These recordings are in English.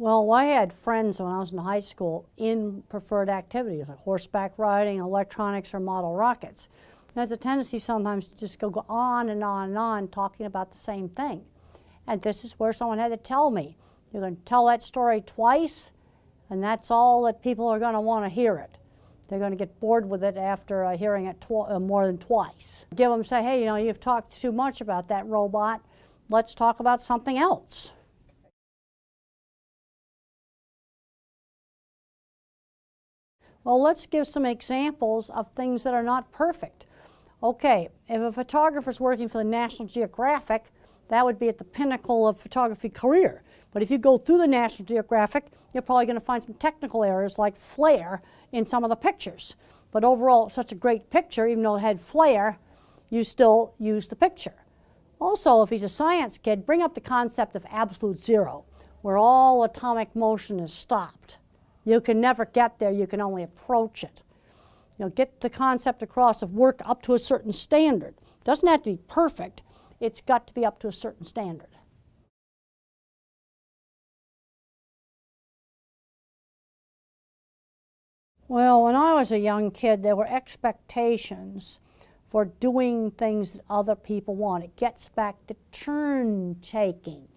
Well, I had friends when I was in high school in preferred activities like horseback riding, electronics, or model rockets. There's a tendency sometimes to just go on and on and on talking about the same thing. And this is where someone had to tell me, you're going to tell that story twice, and that's all that people are going to want to hear it. They're going to get bored with it after hearing it more than twice. Give them, say, hey, you know, you've talked too much about that robot. Let's talk about something else. Well, let's give some examples of things that are not perfect. Okay, if a photographer's working for the National Geographic, that would be at the pinnacle of photography career. But if you go through the National Geographic, you're probably going to find some technical errors like flare in some of the pictures. But overall, it's such a great picture, even though it had flare, you still use the picture. Also, if he's a science kid, bring up the concept of absolute zero, where all atomic motion is stopped. You can never get there, you can only approach it. You know, get the concept across of work up to a certain standard. It doesn't have to be perfect, it's got to be up to a certain standard. Well, when I was a young kid, there were expectations for doing things that other people want. It gets back to turn taking.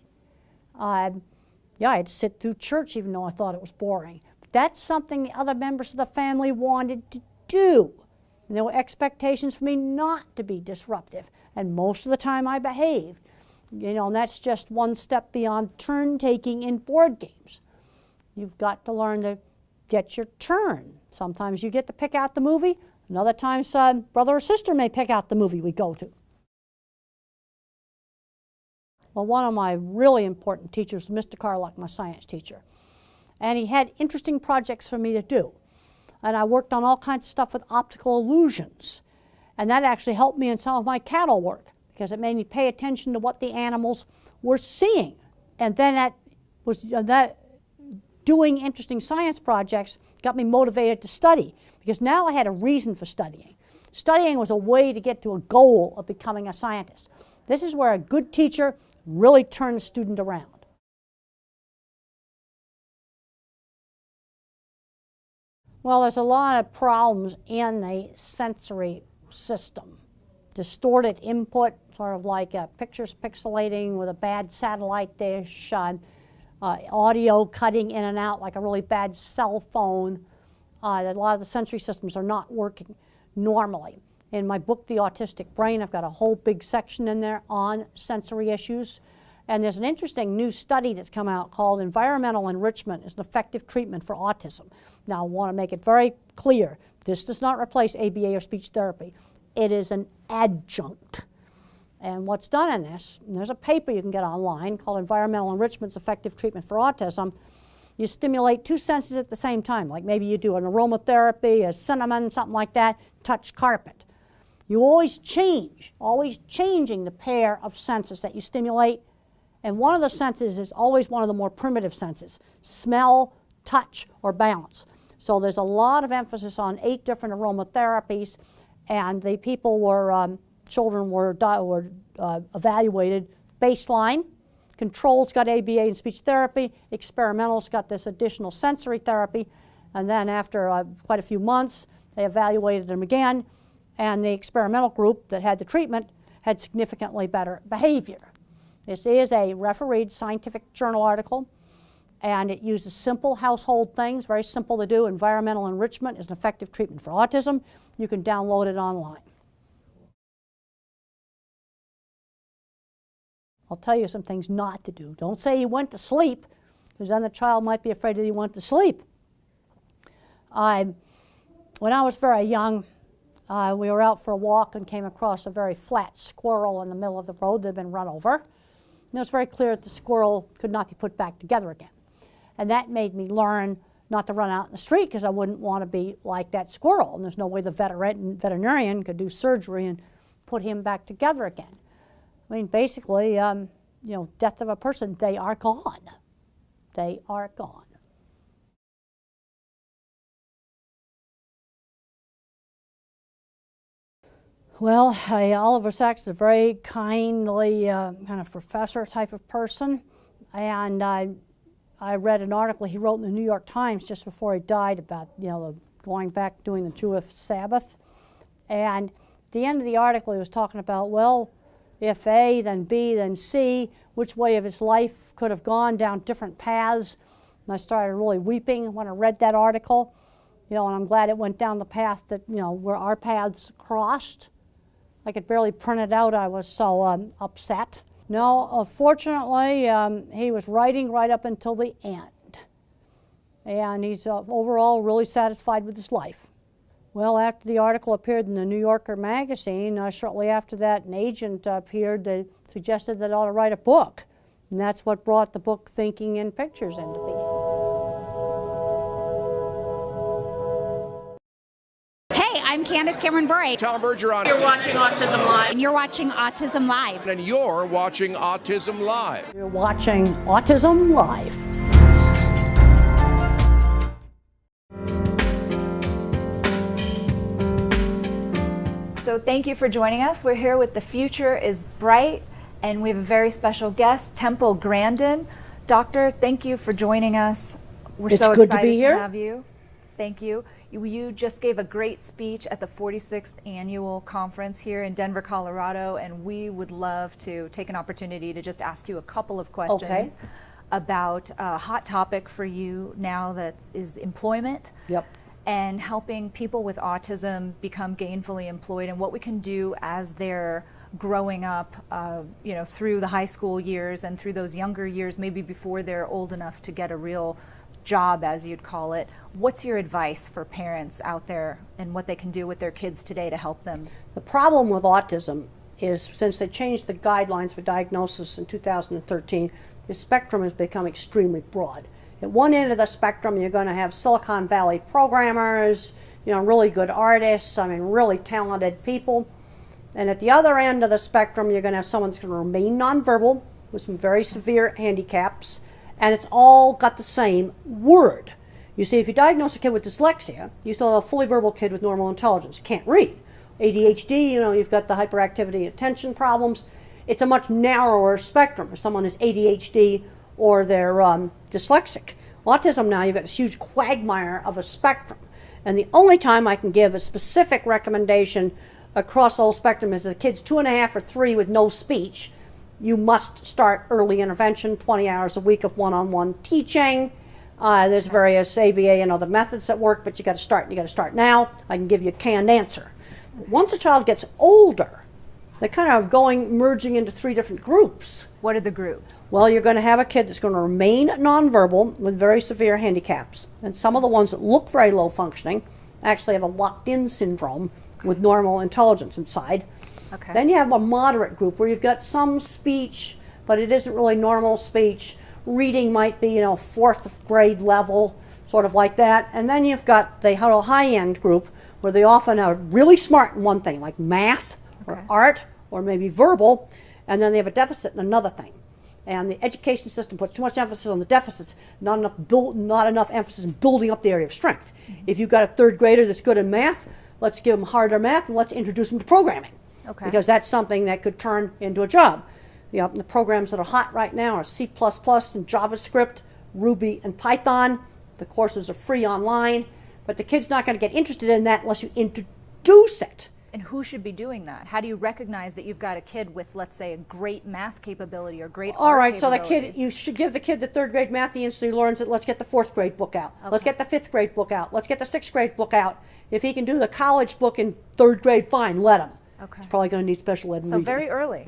Yeah, I'd sit through church even though I thought it was boring. But that's something the other members of the family wanted to do. And there were expectations for me not to be disruptive. And most of the time I behaved. You know, and that's just one step beyond turn taking in board games. You've got to learn to get your turn. Sometimes you get to pick out the movie. Another times brother or sister may pick out the movie we go to. Well, one of my really important teachers was Mr. Carlock, my science teacher. And he had interesting projects for me to do. And I worked on all kinds of stuff with optical illusions. And that actually helped me in some of my cattle work because it made me pay attention to what the animals were seeing. And then doing interesting science projects got me motivated to study because now I had a reason for studying. Studying was a way to get to a goal of becoming a scientist. This is where a good teacher really turns a student around. Well, there's a lot of problems in the sensory system. Distorted input, sort of like pictures pixelating with a bad satellite dish, audio cutting in and out like a really bad cell phone. A lot of the sensory systems are not working normally. In my book, The Autistic Brain, I've got a whole big section in there on sensory issues. And there's an interesting new study that's come out called Environmental Enrichment is an Effective Treatment for Autism. Now, I want to make it very clear. This does not replace ABA or speech therapy. It is an adjunct. And what's done in this, and there's a paper you can get online called Environmental Enrichment's Effective Treatment for Autism. You stimulate two senses at the same time, like maybe you do an aromatherapy, a cinnamon, something like that, touch carpet. You always changing the pair of senses that you stimulate. And one of the senses is always one of the more primitive senses, smell, touch, or balance. So there's a lot of emphasis on 8 different aromatherapies, and the people were, children were evaluated baseline. Controls got ABA and speech therapy. Experimentals got this additional sensory therapy. And then after quite a few months, they evaluated them again. And the experimental group that had the treatment had significantly better behavior. This is a refereed scientific journal article. And it uses simple household things, very simple to do. Environmental enrichment is an effective treatment for autism. You can download it online. I'll tell you some things not to do. Don't say you went to sleep, because then the child might be afraid that you went to sleep. When I was very young, we were out for a walk and came across a very flat squirrel in the middle of the road that had been run over. And it was very clear that the squirrel could not be put back together again. And that made me learn not to run out in the street because I wouldn't want to be like that squirrel. And there's no way the veterinarian could do surgery and put him back together again. I mean, basically, you know, death of a person, they are gone. They are gone. Well, Oliver Sacks is a very kindly kind of professor type of person, and I read an article he wrote in the New York Times just before he died about, going back doing the Jewish Sabbath. And at the end of the article, he was talking about, well, if A, then B, then C, which way of his life could have gone down different paths. And I started really weeping when I read that article, and I'm glad it went down the path that, where our paths crossed. I could barely print it out, I was so upset. No, fortunately, he was writing right up until the end. And he's overall really satisfied with his life. Well, after the article appeared in the New Yorker magazine, shortly after that, an agent appeared that suggested that I ought to write a book. And that's what brought the book Thinking in Pictures into being. Hey, I'm Candace Cameron Bure. Tom Bergeron. You're watching Autism Live. And you're watching Autism Live. And you're watching Autism Live. You're watching Autism Live. So thank you for joining us. We're here with The Future is Bright, and we have a very special guest, Temple Grandin. Doctor, thank you for joining us. We're so good excited to be here. Have you. Thank you. You just gave a great speech at the 46th annual conference here in Denver, Colorado, and we would love to take an opportunity to just ask you a couple of questions about a hot topic for you now that is employment. Yep. And helping people with autism become gainfully employed, and what we can do as they're growing up, through the high school years and through those younger years, maybe before they're old enough to get a real job, as you'd call it. What's your advice for parents out there and what they can do with their kids today to help them? The problem with autism is, since they changed the guidelines for diagnosis in 2013, the spectrum has become extremely broad. At one end of the spectrum, you're going to have Silicon Valley programmers, really good artists, really talented people. And at the other end of the spectrum, you're going to have someone that's going to remain nonverbal with some very severe handicaps, and it's all got the same word. You see, if you diagnose a kid with dyslexia, you still have a fully verbal kid with normal intelligence, can't read. ADHD, you've got the hyperactivity attention problems. It's a much narrower spectrum if someone is ADHD or they're dyslexic. Autism now, you've got this huge quagmire of a spectrum. And the only time I can give a specific recommendation across the whole spectrum is that the kid's 2.5 or 3 with no speech. You must start early intervention, 20 hours a week of one-on-one teaching. There's various ABA and other methods that work, but you got to start, and you got to start now. I can give you a canned answer. But once a child gets older, they're kind of merging into 3 different groups. What are the groups? Well, you're going to have a kid that's going to remain nonverbal with very severe handicaps. And some of the ones that look very low functioning actually have a locked-in syndrome with normal intelligence inside. Okay. Then you have a moderate group where you've got some speech, but it isn't really normal speech. Reading might be, 4th grade level, sort of like that. And then you've got the high-end group where they often are really smart in one thing, like math or art or maybe verbal, and then they have a deficit in another thing. And the education system puts too much emphasis on the deficits, not enough emphasis in building up the area of strength. If you've got a 3rd grader that's good in math, let's give them harder math and let's introduce them to programming. Okay. Because that's something that could turn into a job. The programs that are hot right now are C++ and JavaScript, Ruby and Python. The courses are free online, but the kid's not going to get interested in that unless you introduce it. And who should be doing that? How do you recognize that you've got a kid with, let's say, a great math capability or great All art right, so capability? you should give the kid the 3rd grade math the instant he learns it. Let's get the 4th grade book out. Okay. Let's get the 5th grade book out. Let's get the 6th grade book out. If he can do the college book in 3rd grade, fine, let him. Okay. He's probably going to need special ed. So very early.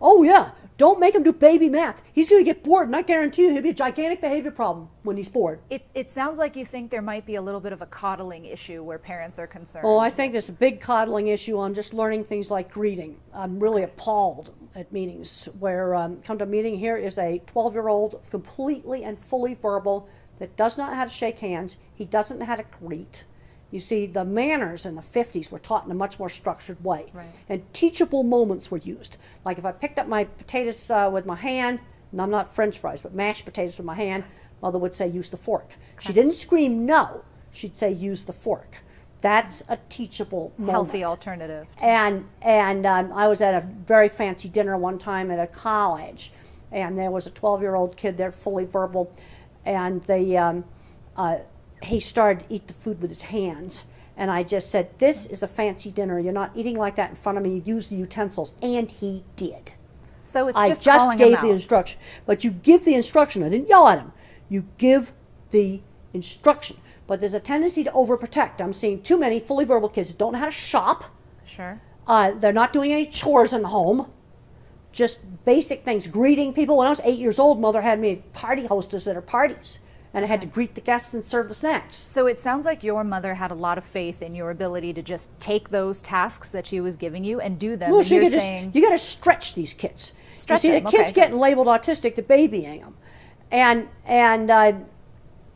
Oh yeah, don't make him do baby math. He's going to get bored, and I guarantee you he'll be a gigantic behavior problem when he's bored. It sounds like you think there might be a little bit of a coddling issue where parents are concerned. Oh, I think there's a big coddling issue on just learning things like greeting. I'm really appalled at meetings where, come to a meeting, here is a 12-year-old completely and fully verbal that does not know how to shake hands. He doesn't know how to greet. You see, the manners in the 50s were taught in a much more structured way. Right. And teachable moments were used. Like if I picked up my potatoes with my hand, and I'm not French fries, but mashed potatoes with my hand, Mother would say, use the fork. Okay. She didn't scream no. She'd say, use the fork. That's a teachable moment. Healthy alternative. And I was at a very fancy dinner one time at a college, and there was a 12-year-old kid there, fully verbal. and he started to eat the food with his hands. And I just said, this is a fancy dinner. You're not eating like that in front of me. You use the utensils. And he did. So it's I just just gave the out. instruction. But you give the instruction. I didn't yell at him. You give the instruction. But there's a tendency to overprotect. I'm seeing too many fully verbal kids who don't know how to shop. Sure. They're not doing any chores in the home. Just basic things. Greeting people. When I was 8 years old, Mother had me party hostess at her parties. And I had to greet the guests and serve the snacks. So it sounds like your mother had a lot of faith in your ability to just take those tasks that she was giving you and do them. Well, and you're saying, you got to stretch these kids. Stretch you see, them, the kids okay. getting labeled autistic, the babying them. And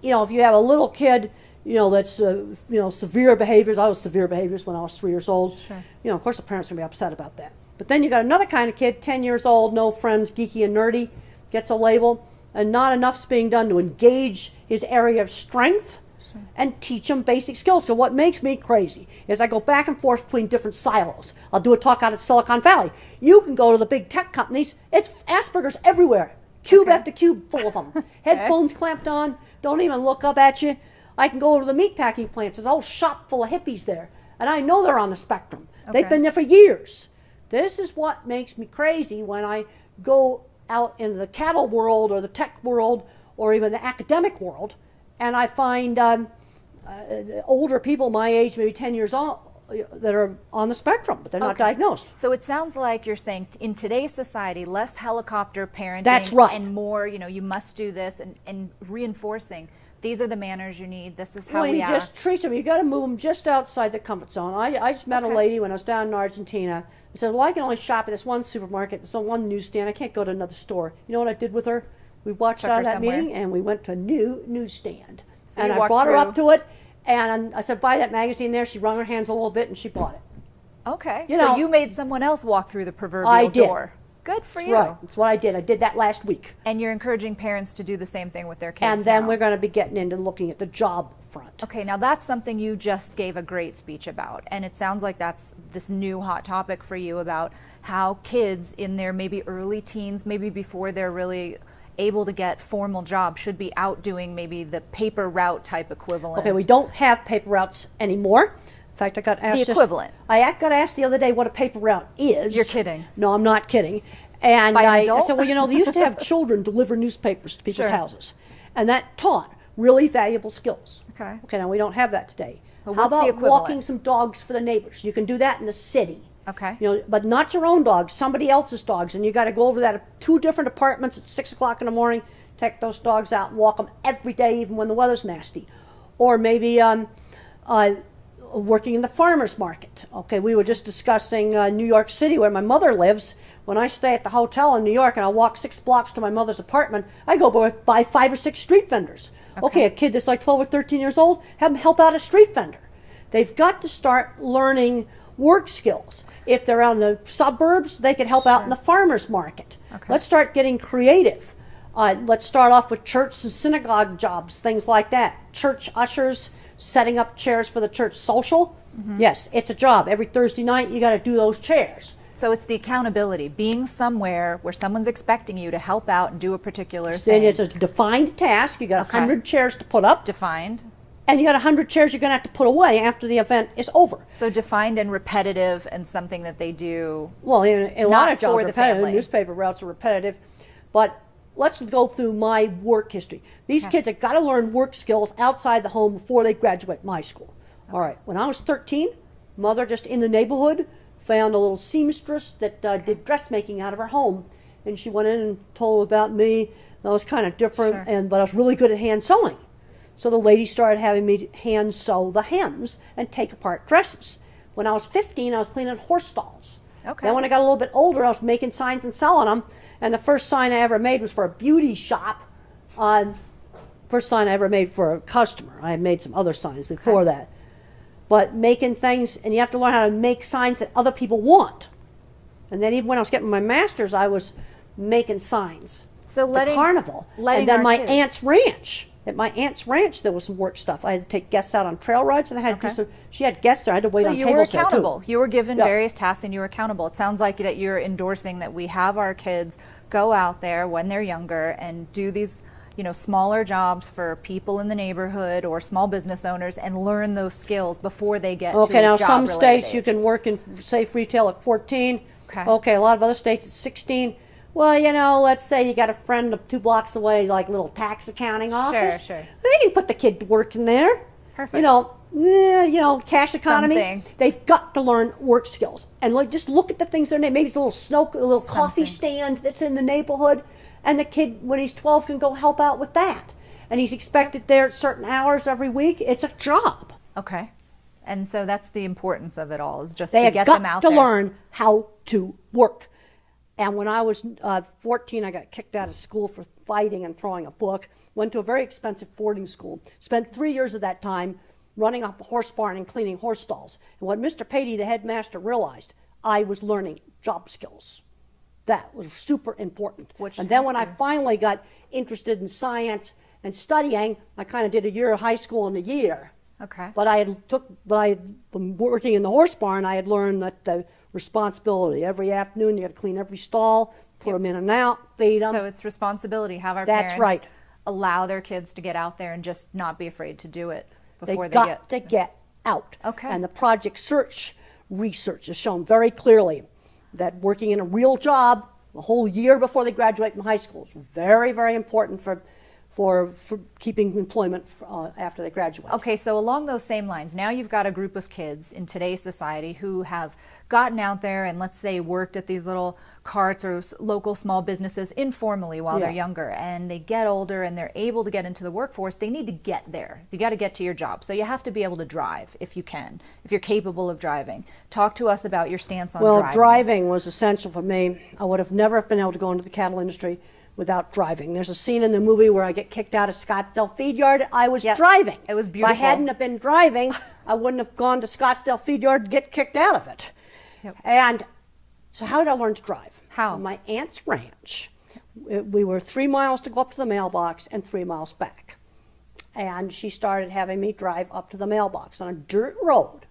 you know, if you have a little kid, you know, that's, you know, severe behaviors. I was severe behaviors when I was 3 years old. Sure. You know, of course the parents are going to be upset about that. But then you got another kind of kid, 10 years old, no friends, geeky and nerdy, gets a label, and not enough's being done to engage his area of strength and teach him basic skills. Because what makes me crazy is I go back and forth between different silos. I'll do a talk out at Silicon Valley. You can go to the big tech companies. It's Asperger's everywhere. Cube after cube full of them. Headphones clamped on, don't even look up at you. I can go over to the meatpacking plants. There's a whole shop full of hippies there. And I know they're on the spectrum. They've been there for years. This is what makes me crazy when I go out into the cattle world or the tech world or even the academic world, and I find older people my age, maybe 10 years old, that are on the spectrum, but they're not diagnosed. So it sounds like you're saying in today's society, less helicopter parenting. That's right. And more, you know, you must do this, and reinforcing these are the manners you need. This is how we act. Just treat them. You got to move them just outside the comfort zone. I just met a lady when I was down in Argentina. I said, well, I can only shop at this one supermarket, this one newsstand. I can't go to another store. You know what I did with her? We watched out of that meeting, and we went to a new newsstand. So and I brought her up to it, and I said, buy that magazine there. She wrung her hands a little bit, and she bought it. Okay. You so know, you made someone else walk through the proverbial door. Good for you. Right. That's what I did. I did that last week. And you're encouraging parents to do the same thing with their kids And then now. we're going to be getting into looking at the job front. Okay, now that's something you just gave a great speech about. And it sounds like that's this new hot topic for you about how kids in their maybe early teens, maybe before they're really able to get formal jobs, should be out doing maybe the paper route type equivalent. Okay, we don't have paper routes anymore. In fact, I got asked the equivalent. I got asked the other day what a paper route is. You're kidding. No, I'm not kidding. And By an I adult? said, well, you know, they used to have children deliver newspapers to people's houses. And that taught really valuable skills. Okay. Okay, now we don't have that today. Well, How what's the about equivalent? walking some dogs for the neighbors? You can do that in the city. Okay. You know, but not your own dogs, somebody else's dogs. And you got to go over that at 2 different apartments at 6 o'clock in the morning, take those dogs out and walk them every day, even when the weather's nasty. Or maybe working in the farmer's market. Okay, we were just discussing New York City, where my mother lives. When I stay at the hotel in New York and I walk 6 blocks to my mother's apartment, I go by 5 or 6 street vendors. Okay, a kid that's like 12 or 13 years old, have them help out a street vendor. They've got to start learning work skills. If they're out in the suburbs, they could help out in the farmer's market. Okay. Let's start getting creative. Let's start off with church and synagogue jobs, things like that. Church ushers, setting up chairs for the church social. Yes, it's a job. Every Thursday night, you got to do those chairs. So it's the accountability, being somewhere where someone's expecting you to help out and do a particular thing. It's a defined task. You got 100 chairs to put up. Defined. And you got 100 chairs you're going to have to put away after the event is over. So defined and repetitive, and something that they do. Well, a lot of jobs are the repetitive. family. Newspaper routes are repetitive. But let's go through my work history. These kids have got to learn work skills outside the home before they graduate my school. All right. When I was 13, mother just in the neighborhood found a little seamstress that did dressmaking out of her home. And she went in and told about me. I was kind of different, but I was really good at hand sewing. So the lady started having me hand sew the hems and take apart dresses. When I was 15, I was cleaning horse stalls. Okay. Then when I got a little bit older, I was making signs and selling them. And the first sign I ever made was for a beauty shop. First sign I ever made for a customer. I had made some other signs before that. But making things, and you have to learn how to make signs that other people want. And then even when I was getting my master's, I was making signs. So the carnival. And then my aunt's ranch. At my aunt's ranch, there was some work stuff. I had to take guests out on trail rides, and I had to do some, she had guests there. I had to wait on tables there, too. You were accountable. You were given various tasks, and you were accountable. It sounds like that you're endorsing that we have our kids go out there when they're younger and do these you know, smaller jobs for people in the neighborhood or small business owners and learn those skills before they get to a Okay, now some job-related states age. you can work in safe retail at 14. Okay. Okay, a lot of other states at 16. Well, you know, let's say you got a friend 2 blocks away, like a little tax accounting office. Sure. They can put the kid to work in there. Perfect. You know, cash economy. Something. They've got to learn work skills. And just look at the things they're maybe it's a little coffee stand that's in the neighborhood, and the kid, when he's 12, can go help out with that. And he's expected there at certain hours every week. It's a job. Okay. And so that's the importance of it all, is just They to get have them out got to there. learn how to work. And when I was 14, I got kicked out of school for fighting and throwing a book. Went to a very expensive boarding school. Spent 3 years of that time running up a horse barn and cleaning horse stalls. And what Mr. Patey, the headmaster, realized, I was learning job skills. That was super important. And then when I finally got interested in science and studying, I kind of did a year of high school in a year. Okay. But I had been working in the horse barn. I had learned that the responsibility every afternoon you got to clean every stall, put them in and out, feed them. So it's responsibility. Have our That's parents right. allow their kids to get out there and just not be afraid to do it before They they got to get out. Okay. And the Project Search research has shown very clearly that working in a real job a whole year before they graduate from high school is very, very important for keeping employment after they graduate. Okay, so along those same lines, now you've got a group of kids in today's society who have gotten out there and, let's say, worked at these little carts or local small businesses informally while they're younger, and they get older and they're able to get into the workforce. They need to get there. You got to get to your job. So you have to be able to drive if you can, if you're capable of driving. Talk to us about your stance on driving. Well, driving was essential for me. I would have never been able to go into the cattle industry without driving. There's a scene in the movie where I get kicked out of Scottsdale Feed Yard. I was driving. It was beautiful. If I hadn't have been driving, I wouldn't have gone to Scottsdale Feed Yard to get kicked out of it. And so how did I learn to drive? How? On my aunt's ranch. We were 3 miles to go up to the mailbox and 3 miles back. And she started having me drive up to the mailbox on a dirt road.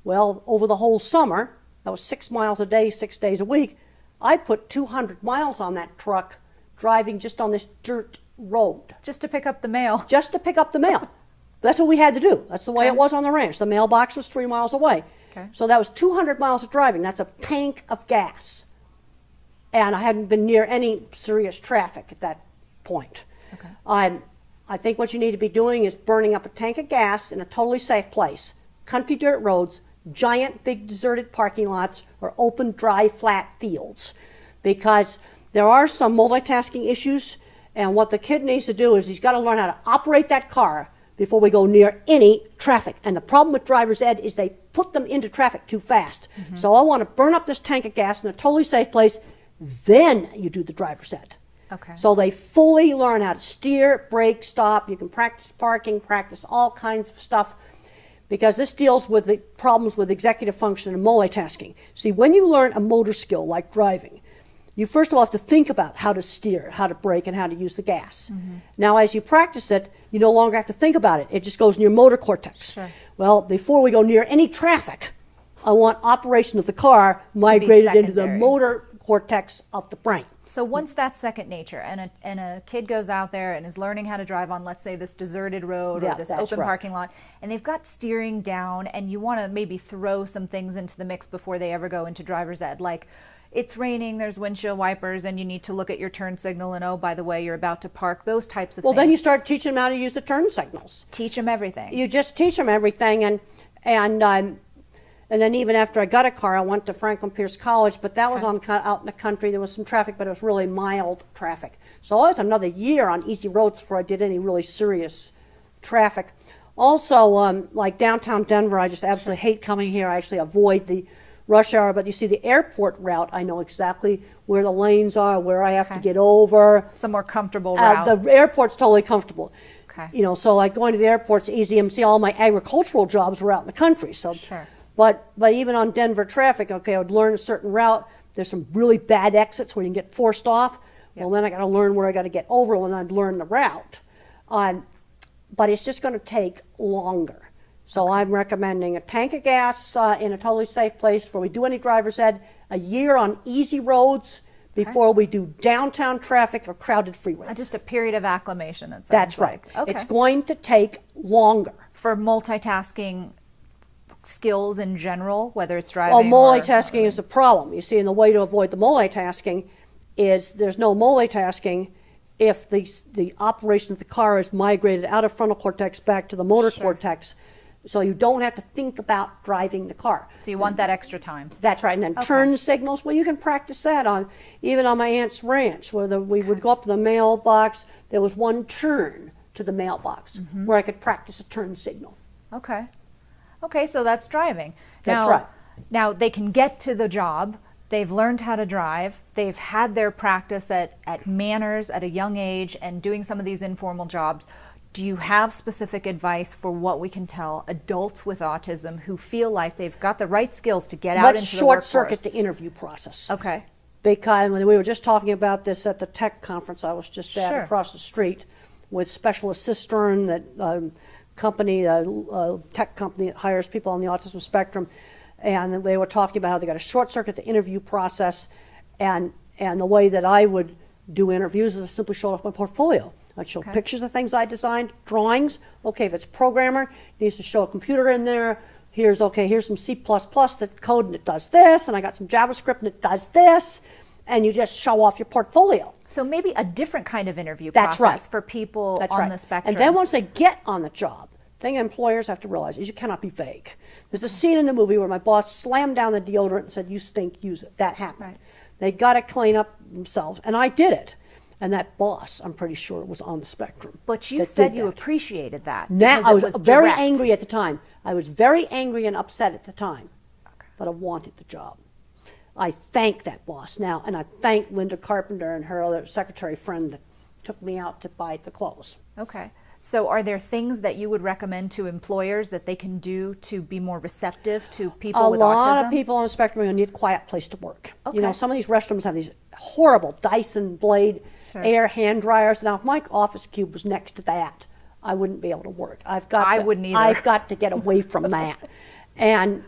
Well, over the whole summer, that was 6 miles a day, 6 days a week, I put 200 miles on that truck driving just on this dirt road. Just to pick up the mail. Just to pick up the mail. That's what we had to do. That's the way it was on the ranch. The mailbox was 3 miles away. So that was 200 miles of driving. That's a tank of gas. And I hadn't been near any serious traffic at that point. I think what you need to be doing is burning up a tank of gas in a totally safe place. Country dirt roads, giant, big, deserted parking lots, or open, dry, flat fields. Because there are some multitasking issues, and what the kid needs to do is he's got to learn how to operate that car before we go near any traffic. And the problem with driver's ed is they put them into traffic too fast. So I want to burn up this tank of gas in a totally safe place, then you do the driver's ed. So they fully learn how to steer, brake, stop. You can practice parking, practice all kinds of stuff, because this deals with the problems with executive function and multitasking. See, when you learn a motor skill like driving, you first of all have to think about how to steer, how to brake, and how to use the gas. Now, as you practice it, you no longer have to think about it. It just goes in your motor cortex. Well, before we go near any traffic, I want operation of the car migrated into the motor cortex of the brain. So once that's second nature, and a kid goes out there and is learning how to drive on, let's say, this deserted road or this open parking lot, and they've got steering down, and you want to maybe throw some things into the mix before they ever go into driver's ed, like it's raining, there's windshield wipers, and you need to look at your turn signal, and oh, by the way, you're about to park, those types of things. Well, then you start teaching them how to use the turn signals. Teach them everything. You just teach them everything, and then even after I got a car, I went to Franklin Pierce College, but that was out in the country. There was some traffic, but it was really mild traffic. So I was another year on easy roads before I did any really serious traffic. Also, like downtown Denver, I just absolutely hate coming here. I actually avoid the rush hour, but you see the airport route, I know exactly where the lanes are, where I have to get over. It's a more comfortable route. The airport's totally comfortable. You know, so like going to the airport's easy. And see, all my agricultural jobs were out in the country. So, but even on Denver traffic, okay, I would learn a certain route. There's some really bad exits where you can get forced off. Well, then I got to learn where I got to get over when I'd learn the route. But it's just going to take longer. So I'm recommending a tank of gas in a totally safe place before we do any driver's ed, a year on easy roads before we do downtown traffic or crowded freeways. Just a period of acclimation, it sounds That's right. like. Okay. It's going to take longer. For multitasking skills in general, whether it's driving Well, multitasking is the problem. You see, and the way to avoid the multitasking is there's no multitasking if the operation of the car is migrated out of frontal cortex back to the motor cortex, so you don't have to think about driving the car. So you want that extra time. That's right. And then turn signals, well, you can practice that even on my aunt's ranch, where we would go up to the mailbox. There was one turn to the mailbox where I could practice a turn signal. Okay. Okay, so that's driving. That's right. Now they can get to the job. They've learned how to drive. They've had their practice at manners at a young age and doing some of these informal jobs. Do you have specific advice for what we can tell adults with autism who feel like they've got the right skills to get out into the workforce? Let's short circuit the interview process. Okay. Because when we were just talking about this at the tech conference I was just at across the street with Specialist Cistern, that tech company that hires people on the autism spectrum, and they were talking about how they got to short circuit the interview process, and the way that I would do interviews is to simply show off my portfolio. I'd show pictures of things I designed, drawings. Okay, if it's a programmer, it needs to show a computer in there. Here's some C++ that code and it does this, and I got some JavaScript and it does this, and you just show off your portfolio. So maybe a different kind of interview That's process right. for people That's on right. the spectrum. And then once they get on the job, the thing employers have to realize is you cannot be vague. There's a scene in the movie where my boss slammed down the deodorant and said, "You stink, use it." That happened. Right. They got to clean up themselves, and I did it. And that boss, I'm pretty sure, was on the spectrum. But you said you appreciated that. Now, I was very direct. angry at the time. I was very angry and upset at the time, but I wanted the job. I thank that boss now, and I thank Linda Carpenter and her other secretary friend that took me out to buy the clothes. Okay. So are there things that you would recommend to employers that they can do to be more receptive to people with autism? A lot of people on the spectrum need a quiet place to work. Okay. You know, some of these restrooms have these horrible Dyson blade air hand dryers. Now, if my office cube was next to that, I wouldn't be able to work. I wouldn't either. I've got to get away from that. And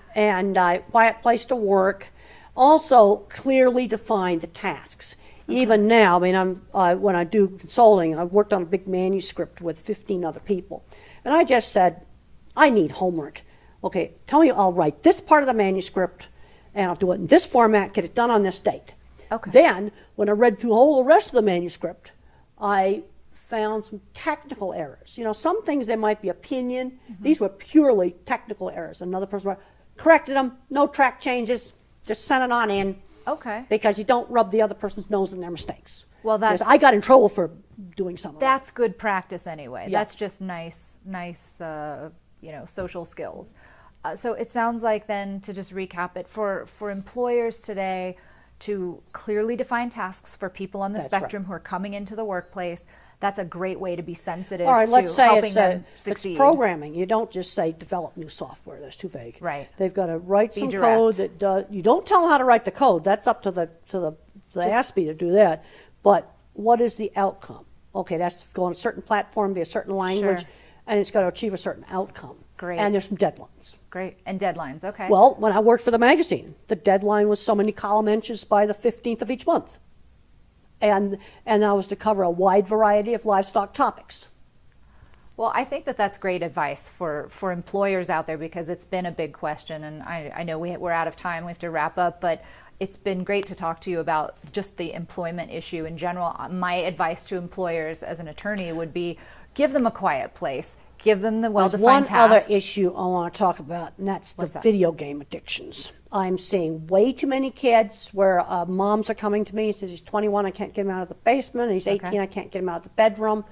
quiet place to work. Also, clearly define the tasks. Okay. Even now, I mean, when I do consulting, I've worked on a big manuscript with 15 other people. And I just said, I need homework. Okay, tell me I'll write this part of the manuscript, and I'll do it in this format, get it done on this date. Okay. Then, when I read through the rest of the manuscript, I found some technical errors. You know, some things there might be opinion. These were purely technical errors. Another person corrected them, no track changes, just sent it on in. Okay. Because you don't rub the other person's nose in their mistakes. Well, I got in trouble for doing some of that. That's good practice anyway. Yeah. That's just nice, social skills. So it sounds like then, to just recap it, for employers today to clearly define tasks for people on the spectrum who are coming into the workplace, that's a great way to be sensitive to helping them succeed. It's programming. You don't just say develop new software. That's too vague. Right. They've got to write some code that you don't tell them how to write the code. That's up to the ASPE to do that. But what is the outcome? Okay, that's to go on a certain platform, be a certain language, and it's got to achieve a certain outcome. Great. And there's some deadlines. Great. And deadlines. Okay. Well, when I worked for the magazine, the deadline was so many column inches by the 15th of each month. And that was to cover a wide variety of livestock topics. Well, I think that that's great advice for employers out there, because it's been a big question, and I know we're out of time. We have to wrap up, but it's been great to talk to you about just the employment issue in general. My advice to employers as an attorney would be give them a quiet place. Give them the well-defined tasks. There's one other issue I want to talk about, and that's the video game addictions. I'm seeing way too many kids where moms are coming to me and says, he's 21, I can't get him out of the basement, and he's 18, I can't get him out of the bedroom.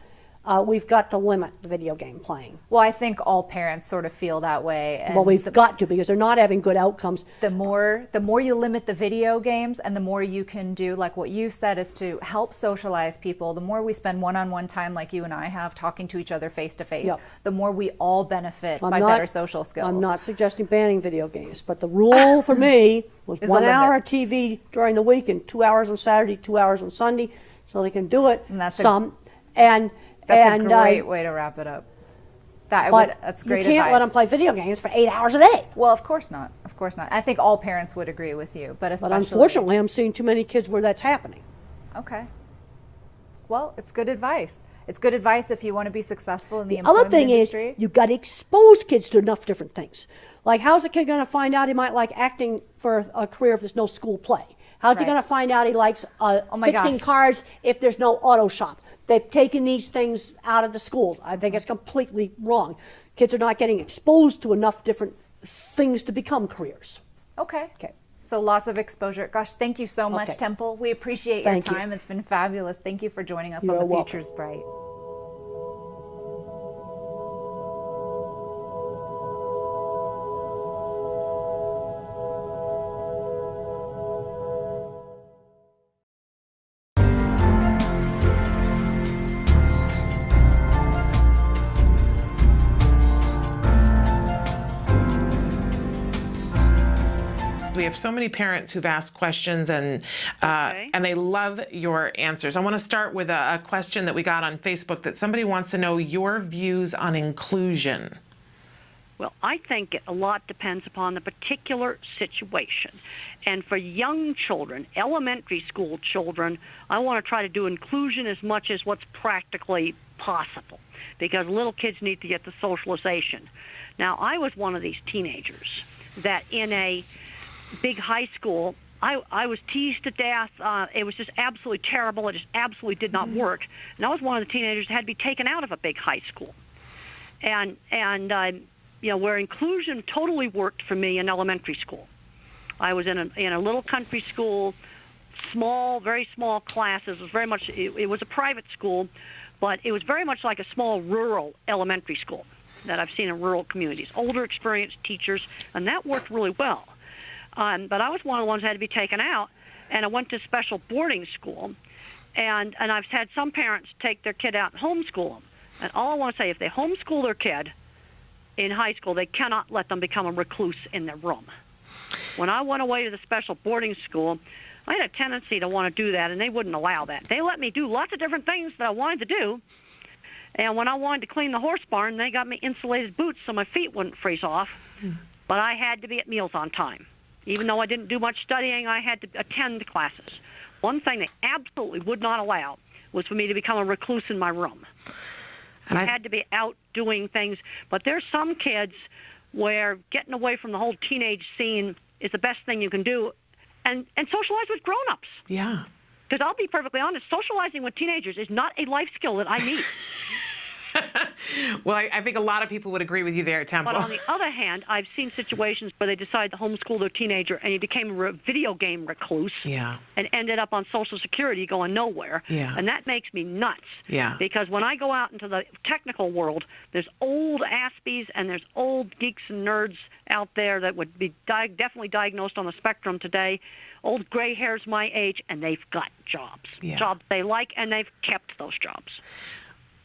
We've got to limit the video game playing. Well, I think all parents sort of feel that way. And well, we've got to, because they're not having good outcomes. The more you limit the video games, and the more you can do, like what you said, is to help socialize people, the more we spend one-on-one time like you and I have talking to each other face-to-face, the more we all benefit by better social skills. I'm not suggesting banning video games, but the rule for me was 1 hour of TV during the week and 2 hours on Saturday, 2 hours on Sunday, so they can do it. And that's That's a great way to wrap it up. That's great advice. You can't let them play video games for 8 hours a day. Well, of course not. Of course not. I think all parents would agree with you, but especially. But unfortunately, I'm seeing too many kids where that's happening. Okay. Well, it's good advice. It's good advice if you want to be successful in the other thing industry. is, you've got to expose kids to enough different things. Like, how's a kid going to find out he might like acting for a career if there's no school play? How's he going to find out he likes fixing cars if there's no auto shop? They've taken these things out of the schools. I think it's completely wrong. Kids are not getting exposed to enough different things to become careers. Okay. So lots of exposure. Gosh, thank you so much, Temple. We appreciate your time. It's been fabulous. Thank you for joining us on The Future's Bright. We have so many parents who've asked questions, and they love your answers. I want to start with a question that we got on Facebook that somebody wants to know your views on inclusion. Well, I think a lot depends upon the particular situation. And for young children, elementary school children, I want to try to do inclusion as much as what's practically possible, because little kids need to get the socialization. Now, I was one of these teenagers that in a big high school, I was teased to death. It was just absolutely terrible. It just absolutely did not work. And I was one of the teenagers that had to be taken out of a big high school. And you know, where inclusion totally worked for me in elementary school. I was in a little country school, small, very small classes. It was very much, it was a private school, but it was very much like a small rural elementary school that I've seen in rural communities. Older, experienced teachers, and that worked really well. But I was one of the ones that had to be taken out, and I went to special boarding school, and I've had some parents take their kid out and homeschool them. And all I want to say, if they homeschool their kid in high school, they cannot let them become a recluse in their room. When I went away to the special boarding school, I had a tendency to want to do that, and they wouldn't allow that. They let me do lots of different things that I wanted to do, and when I wanted to clean the horse barn, they got me insulated boots so my feet wouldn't freeze off, but I had to be at meals on time. Even though I didn't do much studying, I had to attend classes. One thing they absolutely would not allow was for me to become a recluse in my room. And I had to be out doing things. But there's some kids where getting away from the whole teenage scene is the best thing you can do, and socialize with grown-ups. Yeah. Because I'll be perfectly honest, socializing with teenagers is not a life skill that I need. Well, I think a lot of people would agree with you there, Temple. But on the other hand, I've seen situations where they decide to homeschool their teenager, and he became a video game recluse, and ended up on Social Security going nowhere. And that makes me nuts. Because when I go out into the technical world, there's old Aspies and there's old geeks and nerds out there that would be definitely diagnosed on the spectrum today. Old gray hairs my age, and they've got jobs. Jobs they like, and they've kept those jobs.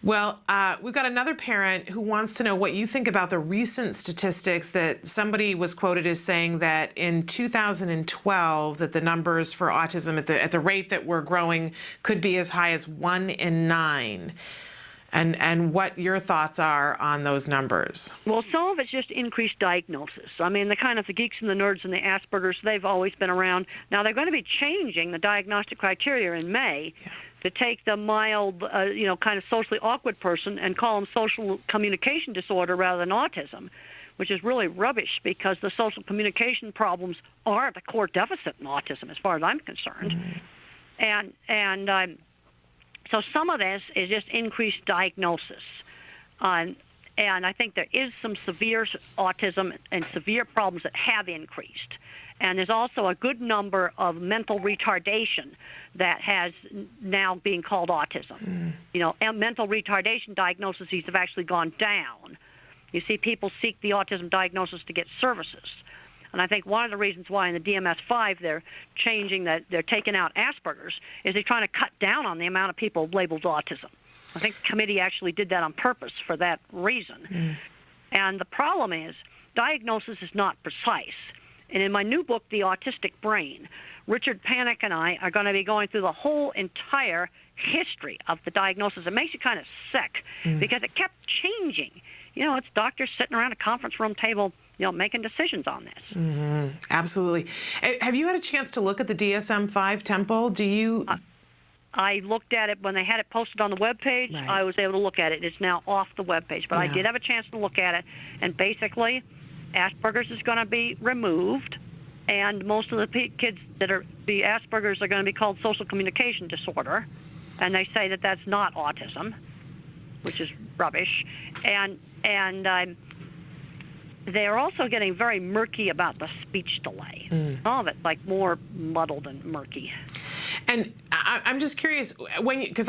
Well, we've got another parent who wants to know what you think about the recent statistics that somebody was quoted as saying that in 2012 that the numbers for autism at the rate that we're growing could be as high as 1 in 9. And what your thoughts are on those numbers. Well, some of it's just increased diagnosis. I mean, the geeks and the nerds and the Asperger's, they've always been around. Now, they're going to be changing the diagnostic criteria in May to take the mild, kind of socially awkward person and call them social communication disorder rather than autism, which is really rubbish because the social communication problems are the core deficit in autism as far as I'm concerned. So some of this is just increased diagnosis. And I think there is some severe autism and severe problems that have increased. And there's also a good number of mental retardation that has now being called autism. And mental retardation diagnoses have actually gone down. You see, people seek the autism diagnosis to get services. And I think one of the reasons why in the DMS-5 they're changing that, they're taking out Asperger's, is they're trying to cut down on the amount of people labeled autism. I think the committee actually did that on purpose for that reason. And the problem is diagnosis is not precise. And in my new book, The Autistic Brain, Richard Panik and I are going to be going through the whole entire history of the diagnosis. It makes you kind of sick because it kept changing. It's doctors sitting around a conference room table, making decisions on this. Mm-hmm. Absolutely. Have you had a chance to look at the DSM-5, Temple? Do you? I looked at it when they had it posted on the webpage. Right. I was able to look at it. It's now off the webpage, but I did have a chance to look at it. And basically, Asperger's is going to be removed, and most of the kids that are the Asperger's are going to be called social communication disorder, and they say that that's not autism, which is rubbish. And they're also getting very murky about the speech delay. All of it like more muddled and murky. And I'm just curious, because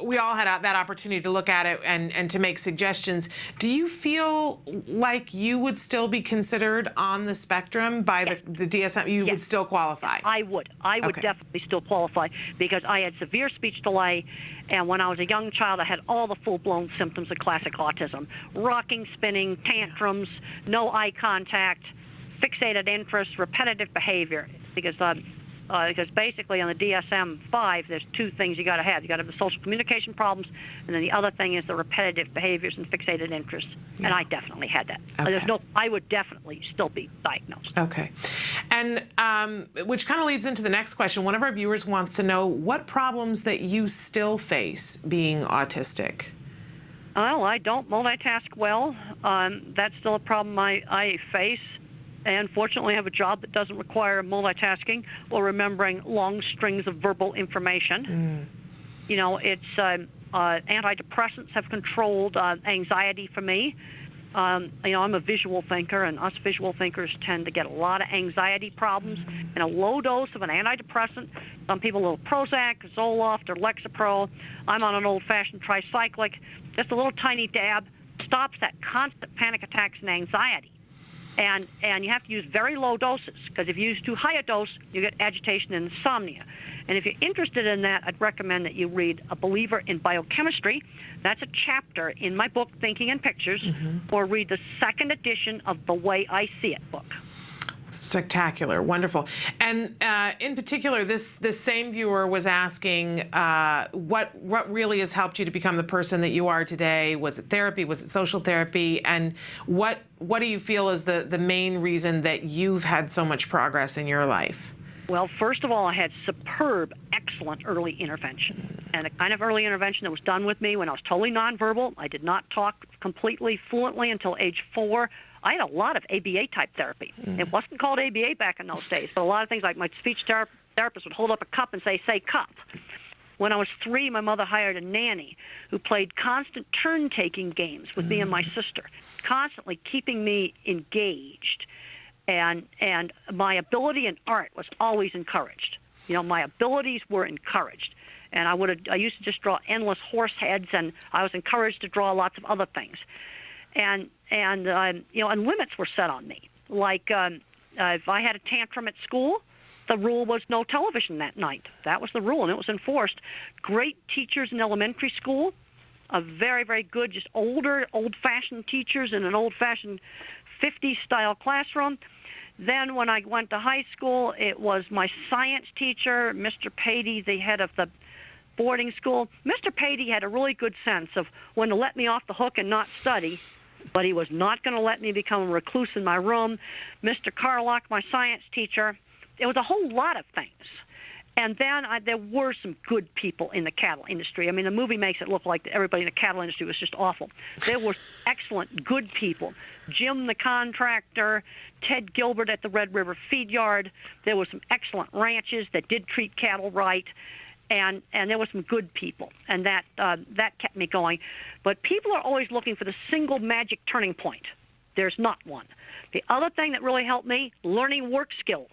we all had that opportunity to look at it and to make suggestions. Do you feel like you would still be considered on the spectrum by the DSM? You would still qualify? I would. I would definitely still qualify because I had severe speech delay, and when I was a young child, I had all the full-blown symptoms of classic autism: rocking, spinning, tantrums, no eye contact, fixated interest, repetitive behavior. Because basically on the DSM-5, there's two things you got to have. You got to have the social communication problems, and then the other thing is the repetitive behaviors and fixated interests. Yeah. And I definitely had that. Okay. I would definitely still be diagnosed. Okay. And which kind of leads into the next question. One of our viewers wants to know what problems that you still face being autistic. Well, I don't multitask well. That's still a problem I face. And fortunately, I have a job that doesn't require multitasking or remembering long strings of verbal information. It's antidepressants have controlled anxiety for me. I'm a visual thinker, and us visual thinkers tend to get a lot of anxiety problems. And a low dose of an antidepressant, some people a little Prozac, Zoloft, or Lexapro. I'm on an old-fashioned tricyclic. Just a little tiny dab stops that constant panic attacks and anxiety. And you have to use very low doses, because if you use too high a dose, you get agitation and insomnia. And if you're interested in that, I'd recommend that you read A Believer in Biochemistry. That's a chapter in my book, Thinking in Pictures, or read the second edition of The Way I See It book. Spectacular, wonderful. And in particular, this same viewer was asking what really has helped you to become the person that you are today. Was it therapy? Was it social therapy? And what do you feel is the main reason that you've had so much progress in your life? Well, first of all, I had superb, excellent early intervention, and a kind of early intervention that was done with me when I was totally nonverbal. I did not talk completely fluently until age 4. I had a lot of ABA-type therapy. It wasn't called ABA back in those days, but a lot of things like my speech therapist would hold up a cup and say cup. When I was 3, my mother hired a nanny who played constant turn-taking games with me and my sister, constantly keeping me engaged. And my ability in art was always encouraged. My abilities were encouraged. And I used to just draw endless horse heads, and I was encouraged to draw lots of other things. And limits were set on me. Like if I had a tantrum at school, the rule was no television that night. That was the rule, and it was enforced. Great teachers in elementary school, a very, very good, just old-fashioned teachers in an old-fashioned 50s-style classroom. Then when I went to high school, it was my science teacher, Mr. Patey, the head of the boarding school. Mr. Patey had a really good sense of when to let me off the hook and not study, but he was not going to let me become a recluse in my room. Mr. Carlock, my science teacher. It was a whole lot of things. And then there were some good people in the cattle industry. I mean, the movie makes it look like everybody in the cattle industry was just awful. There were excellent, good people. Jim the contractor, Ted Gilbert at the Red River Feed Yard. There were some excellent ranches that did treat cattle right. And there were some good people, and that kept me going. But people are always looking for the single magic turning point. There's not one. The other thing that really helped me, learning work skills.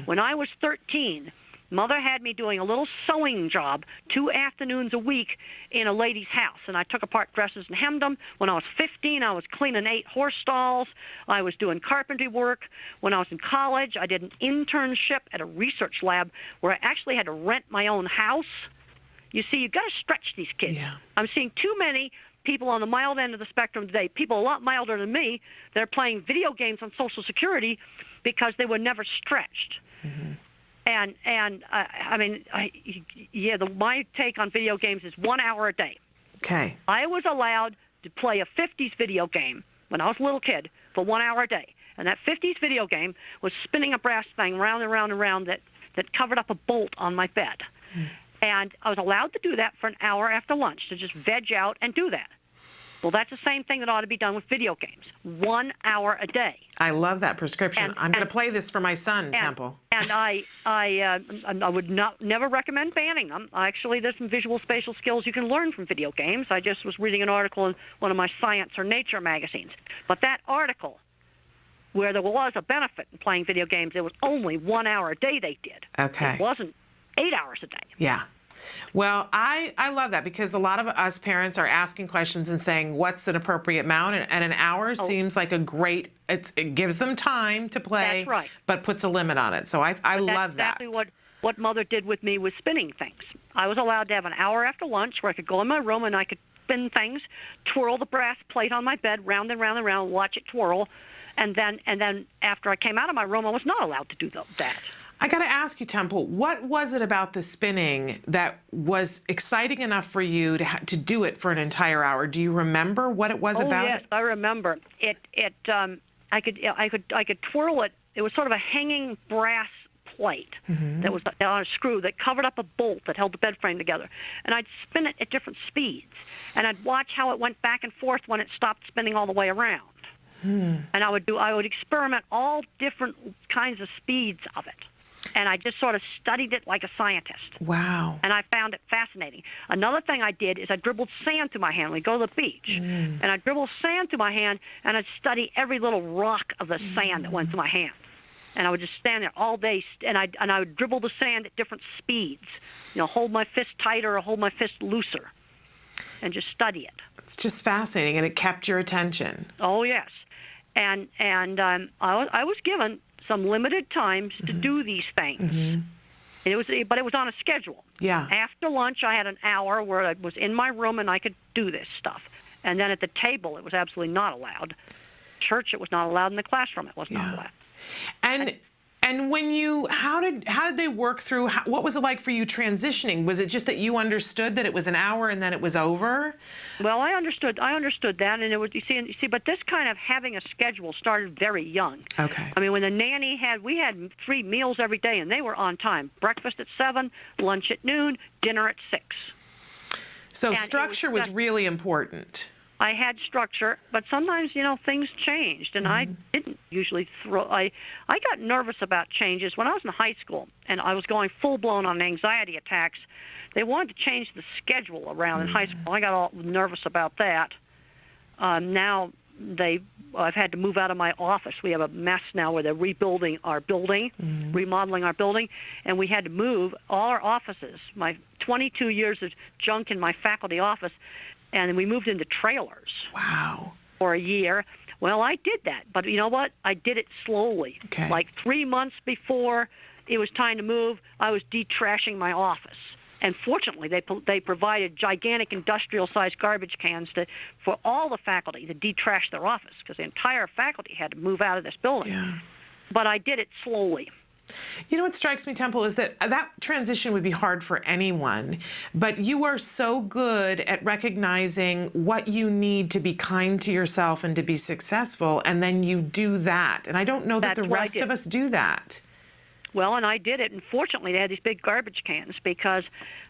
When I was 13, Mother had me doing a little sewing job 2 afternoons a week in a lady's house, and I took apart dresses and hemmed them. When I was 15, I was cleaning 8 horse stalls. I was doing carpentry work. When I was in college, I did an internship at a research lab where I actually had to rent my own house. You see, you've got to stretch these kids. Yeah. I'm seeing too many people on the mild end of the spectrum today, people a lot milder than me, that are playing video games on Social Security because they were never stretched. My take on video games is 1 hour a day. Okay. I was allowed to play a 50s video game when I was a little kid for 1 hour a day. And that 50s video game was spinning a brass thing round and round and round that covered up a bolt on my bed. And I was allowed to do that for an hour after lunch, to just veg out and do that. Well, that's the same thing that ought to be done with video games. 1 hour a day. I love that prescription. I'm going to play this for my son, Temple. And I would never recommend banning them. Actually, there's some visual spatial skills you can learn from video games. I just was reading an article in one of my Science or Nature magazines. But that article, where there was a benefit in playing video games, it was only 1 hour a day they did. Okay. It wasn't 8 hours a day. Yeah. Well, I love that, because a lot of us parents are asking questions and saying, what's an appropriate amount? And an hour seems like a great, it gives them time to play, That's right. but puts a limit on it. So I love that. That's exactly what Mother did with me with spinning things. I was allowed to have an hour after lunch where I could go in my room and I could spin things, twirl the brass plate on my bed round and round and round, watch it twirl. And then after I came out of my room, I was not allowed to do that. I got to ask you, Temple, what was it about the spinning that was exciting enough for you to do it for an entire hour? Do you remember what it was about? Oh, yes, I remember. I could twirl it. It was sort of a hanging brass plate that was on a screw that covered up a bolt that held the bed frame together. And I'd spin it at different speeds. And I'd watch how it went back and forth when it stopped spinning all the way around. And I would experiment all different kinds of speeds of it. And I just sort of studied it like a scientist. Wow. And I found it fascinating. Another thing I did is I dribbled sand through my hand. We go to the beach. And I dribbled sand through my hand, and I'd study every little rock of the sand that went through my hand. And I would just stand there all day, and I would dribble the sand at different speeds. You know, hold my fist tighter or hold my fist looser, and just study it. It's just fascinating, and it kept your attention. Oh, yes. And I was given some limited times to do these things. But it was on a schedule. Yeah. After lunch, I had an hour where I was in my room and I could do this stuff. And then at the table, it was absolutely not allowed. Church, it was not allowed. In the classroom, it was not allowed. And when how did they work through? What was it like for you transitioning? Was it just that you understood that it was an hour and then it was over? Well, I understood that, and it was you see. But this kind of having a schedule started very young. Okay. I mean, when the nanny we had 3 meals every day, and they were on time: breakfast at 7, lunch at noon, dinner at 6. So And structure was really important. I had structure, but sometimes, things changed, and I didn't usually I got nervous about changes. When I was in high school and I was going full-blown on anxiety attacks, they wanted to change the schedule around in high school. I got all nervous about that. Now I've had to move out of my office. We have a mess now where they're rebuilding our building, remodeling our building, and we had to move all our offices, my 22 years of junk in my faculty office, and we moved into trailers. Wow. For a year. Well, I did that, but you know what? I did it slowly. Okay. Like 3 months before it was time to move, I was detrashing my office. And fortunately, they provided gigantic industrial-sized garbage cans for all the faculty to detrash their office, because the entire faculty had to move out of this building. Yeah. But I did it slowly. You know what strikes me, Temple, is that transition would be hard for anyone, but you are so good at recognizing what you need to be kind to yourself and to be successful, and then you do that. And I don't know that the rest of us do that. Well, and I did it, and fortunately they had these big garbage cans, because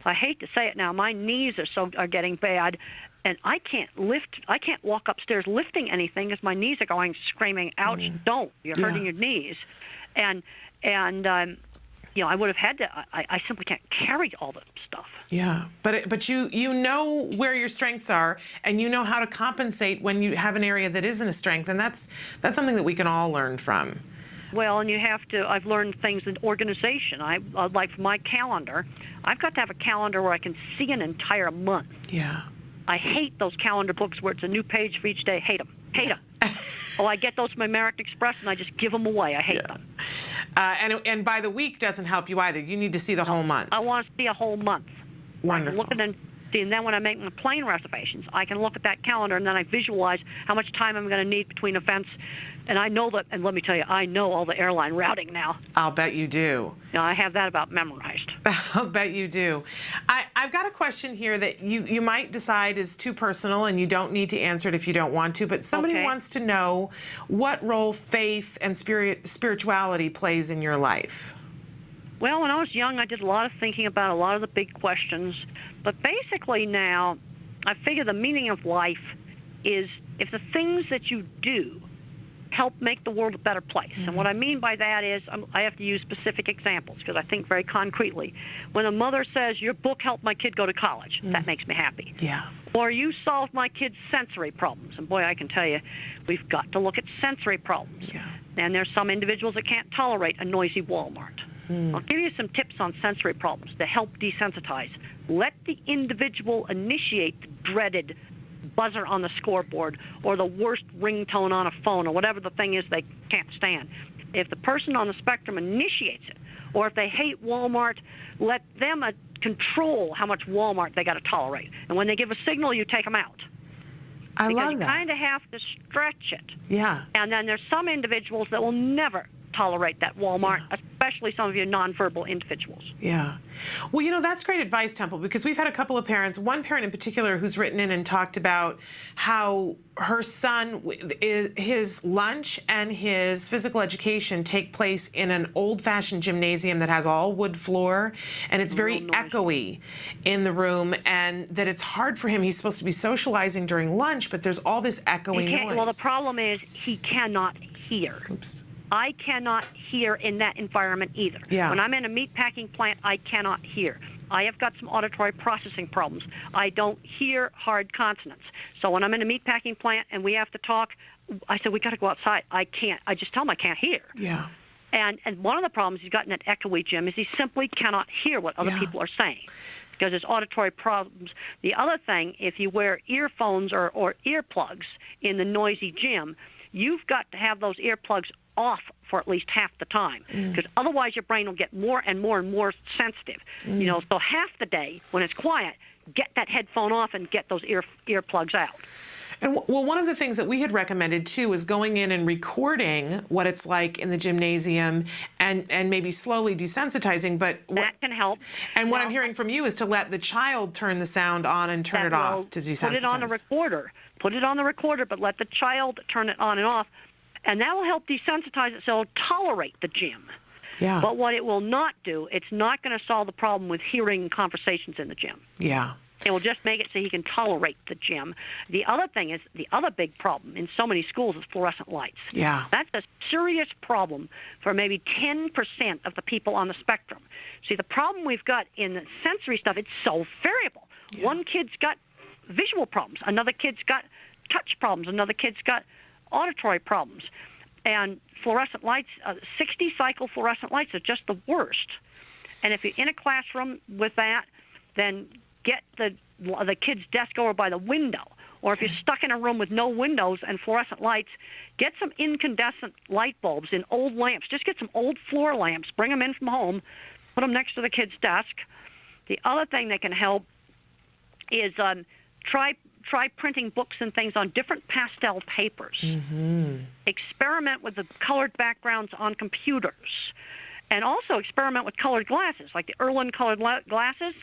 I hate to say it now, my knees are getting bad, and I can't walk upstairs lifting anything because my knees are going screaming, ouch, don't, you're hurting your knees. And I would have had to. I simply can't carry all the stuff. Yeah, but you know where your strengths are, and you know how to compensate when you have an area that isn't a strength, and that's something that we can all learn from. Well, and you have to. I've learned things in organization. Like for my calendar, I've got to have a calendar where I can see an entire month. Yeah. I hate those calendar books where it's a new page for each day. Hate them. Hate them. Oh, I get those from American Express, and I just give them away. I hate them. And by the week doesn't help you either. You need to see the whole month. I want to see a whole month. Wonderful. Look at and then when I make my plane reservations, I can look at that calendar, and then I visualize how much time I'm going to need between events. And I know that, and let me tell you, I know all the airline routing now. I'll bet you do. I have that about memorized. I'll bet you do. I've got a question here that you might decide is too personal, and you don't need to answer it if you don't want to, but somebody wants to know what role faith and spirituality plays in your life. Well, when I was young, I did a lot of thinking about a lot of the big questions. But basically now, I figure the meaning of life is if the things that you do help make the world a better place. And what I mean by that is I have to use specific examples because I think very concretely. When a mother says, your book helped my kid go to college, that makes me happy. Yeah. Or you solved my kid's sensory problems. And boy, I can tell you, we've got to look at sensory problems. Yeah. And there's some individuals that can't tolerate a noisy Walmart. I'll give you some tips on sensory problems to help desensitize. Let the individual initiate the dreaded buzzer on the scoreboard or the worst ringtone on a phone or whatever the thing is they can't stand. If the person on the spectrum initiates it, or if they hate Walmart, let them control how much Walmart they got to tolerate. And when they give a signal, you take them out. I because love you that. kind of have to stretch it. Yeah. And then there's some individuals that will never tolerate that Walmart, especially some of you nonverbal individuals. Yeah. Well, you know, that's great advice, Temple, because we've had a couple of parents, one parent in particular who's written in and talked about how her son, his lunch and his physical education take place in an old-fashioned gymnasium that has all wood floor, and it's very echoey in the room, and that it's hard for him. He's supposed to be socializing during lunch, but there's all this echoing noise. Well, the problem is he cannot hear. Oops. I cannot hear in that environment either. Yeah. When I'm in a meatpacking plant, I cannot hear. I have got some auditory processing problems. I don't hear hard consonants. So when I'm in a meatpacking plant and we have to talk, I said, we got to go outside. I can't. I just tell him I can't hear. Yeah. And one of the problems he's got in that echoey gym is he simply cannot hear what other people are saying because there's auditory problems. The other thing, if you wear earphones or earplugs in the noisy gym, you've got to have those earplugs off for at least half the time because otherwise your brain will get more and more and more sensitive. You know, so half the day when it's quiet, get that headphone off and get those earplugs out. And well, one of the things that we had recommended too is going in and recording what it's like in the gymnasium and maybe slowly desensitizing. But that can help. And what I'm hearing from you is to let the child turn the sound on and turn it off to desensitize. Put it on the recorder. Put it on the recorder, but let the child turn it on and off. And that will help desensitize it so it'll tolerate the gym. Yeah. But what it will not do, it's not going to solve the problem with hearing conversations in the gym. Yeah. It will just make it so he can tolerate the gym. The other thing is, the other big problem in so many schools is fluorescent lights. Yeah. That's a serious problem for maybe 10% of the people on the spectrum. See, the problem we've got in the sensory stuff, it's so variable. Yeah. One kid's got visual problems. Another kid's got touch problems. Another kid's got auditory problems. And fluorescent lights, 60-cycle fluorescent lights are just the worst. And if you're in a classroom with that, then get the kid's desk over by the window. Or if you're stuck in a room with no windows and fluorescent lights, get some incandescent light bulbs in old lamps. Just get some old floor lamps, bring them in from home, put them next to the kid's desk. The other thing that can help is try printing books and things on different pastel papers. Experiment with the colored backgrounds on computers. And also experiment with colored glasses, like the Irwin colored glasses.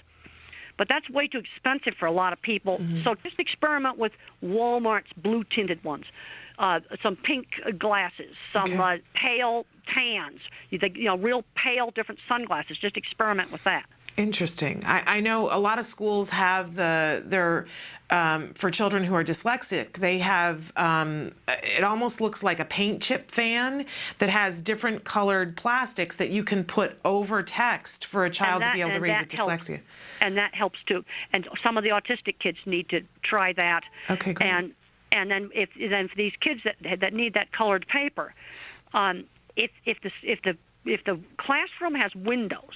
But that's way too expensive for a lot of people. So just experiment with Walmart's blue-tinted ones, some pink glasses, some pale tans, real pale different sunglasses. Just experiment with that. Interesting. I know a lot of schools have their for children who are dyslexic, they have, it almost looks like a paint chip fan that has different colored plastics that you can put over text for a child to be able to read with dyslexia. And that helps too. And some of the autistic kids need to try that. Okay, great. And then for these kids that need that colored paper, if the classroom has windows,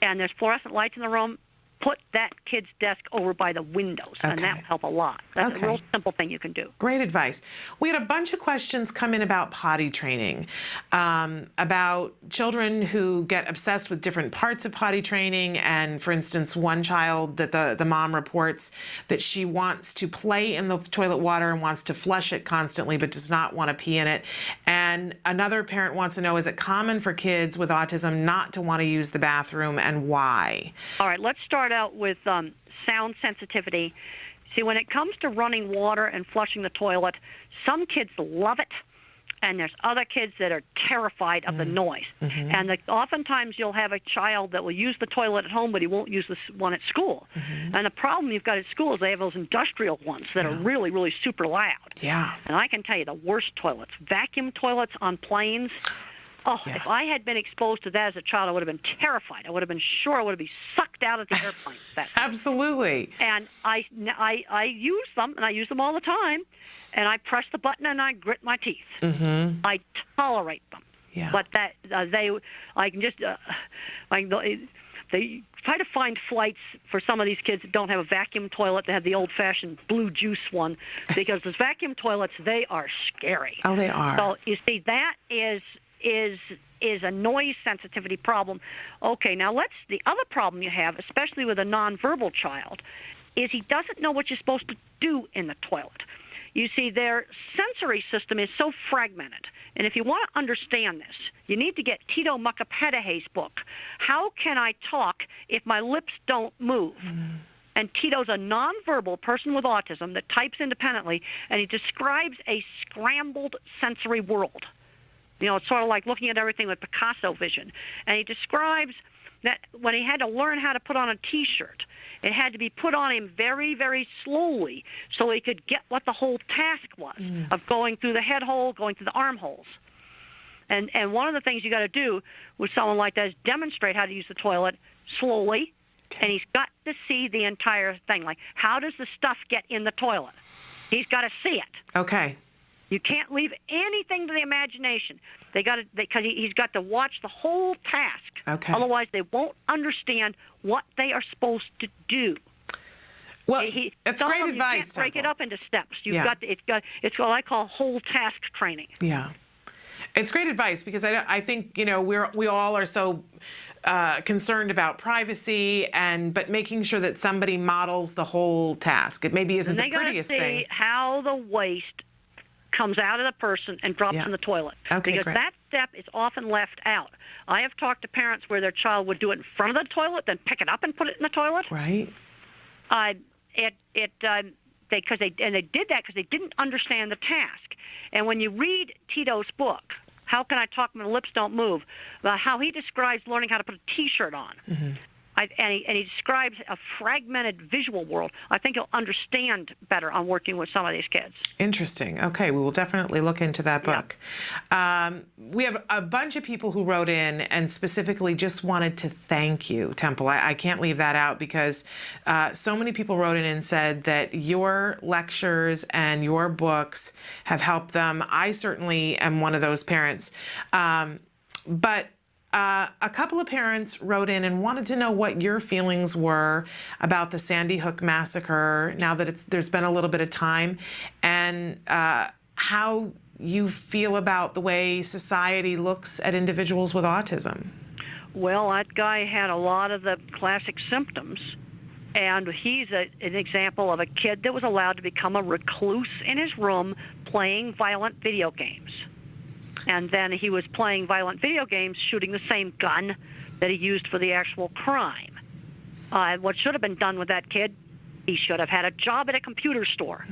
and there's fluorescent lights in the room, put that kid's desk over by the windows, and that will help a lot. That's a real simple thing you can do. Great advice. We had a bunch of questions come in about potty training, about children who get obsessed with different parts of potty training, and for instance, one child that the mom reports that she wants to play in the toilet water and wants to flush it constantly but does not want to pee in it. And another parent wants to know, is it common for kids with autism not to want to use the bathroom, and why? All right, let's start start out with sound sensitivity. See, when it comes to running water and flushing the toilet, some kids love it, and there's other kids that are terrified of the noise. And oftentimes you'll have a child that will use the toilet at home, but he won't use this one at school. And the problem you've got at school is they have those industrial ones that are really, really super loud. Yeah. And I can tell you the worst toilets, vacuum toilets on planes. Oh, Yes. if I had been exposed to that as a child, I would have been terrified. I would have been sure I would have been sucked out of the airplane. Absolutely. And I use them, and I use them all the time. And I press the button and I grit my teeth. I tolerate them. Yeah. But I can just, they try to find flights for some of these kids that don't have a vacuum toilet. They have the old-fashioned blue juice one, because those vacuum toilets, they are scary. Oh, they are. So you see, that is a noise sensitivity problem. Okay, now the other problem you have, especially with a nonverbal child, is he doesn't know what you're supposed to do in the toilet. You see, their sensory system is so fragmented. And if you want to understand this, you need to get Tito Mukapedahe's book, How Can I Talk If My Lips Don't Move? And Tito's a nonverbal person with autism that types independently, and he describes a scrambled sensory world. You know, it's sort of like looking at everything with Picasso vision. And he describes that when he had to learn how to put on a T-shirt, it had to be put on him very, very slowly so he could get what the whole task was of going through the head hole, going through the armholes. And one of the things you got to do with someone like that is demonstrate how to use the toilet slowly, and he's got to see the entire thing. Like, how does the stuff get in the toilet? He's got to see it. Okay. You can't leave anything to the imagination. Because he's got to watch the whole task. Okay. Otherwise, they won't understand what they are supposed to do. Well, it's great advice. You can't break it up into steps. It's what I call whole task training. Yeah. It's great advice, because I think, you know, we all are so concerned about privacy, but making sure that somebody models the whole task. It maybe isn't the prettiest thing. And they got to see how the waste comes out of the person and drops in the toilet. Okay, because great. that step is often left out. I have talked to parents where their child would do it in front of the toilet, then pick it up and put it in the toilet. Right. They did that because they didn't understand the task. And when you read Tito's book, How Can I Talk When My Lips Don't Move, how he describes learning how to put a T-shirt on. And he describes a fragmented visual world. I think you'll understand better on working with some of these kids. Interesting. Okay, we will definitely look into that book. We have a bunch of people who wrote in and specifically just wanted to thank you, Temple. I can't leave that out, because so many people wrote in and said that your lectures and your books have helped them. I certainly am one of those parents. But a couple of parents wrote in and wanted to know what your feelings were about the Sandy Hook massacre now that there's been a little bit of time, and how you feel about the way society looks at individuals with autism. Well, that guy had a lot of the classic symptoms, and he's an example of a kid that was allowed to become a recluse in his room playing violent video games. And then he was playing violent video games, shooting the same gun that he used for the actual crime. What should have been done with that kid, he should have had a job at a computer store.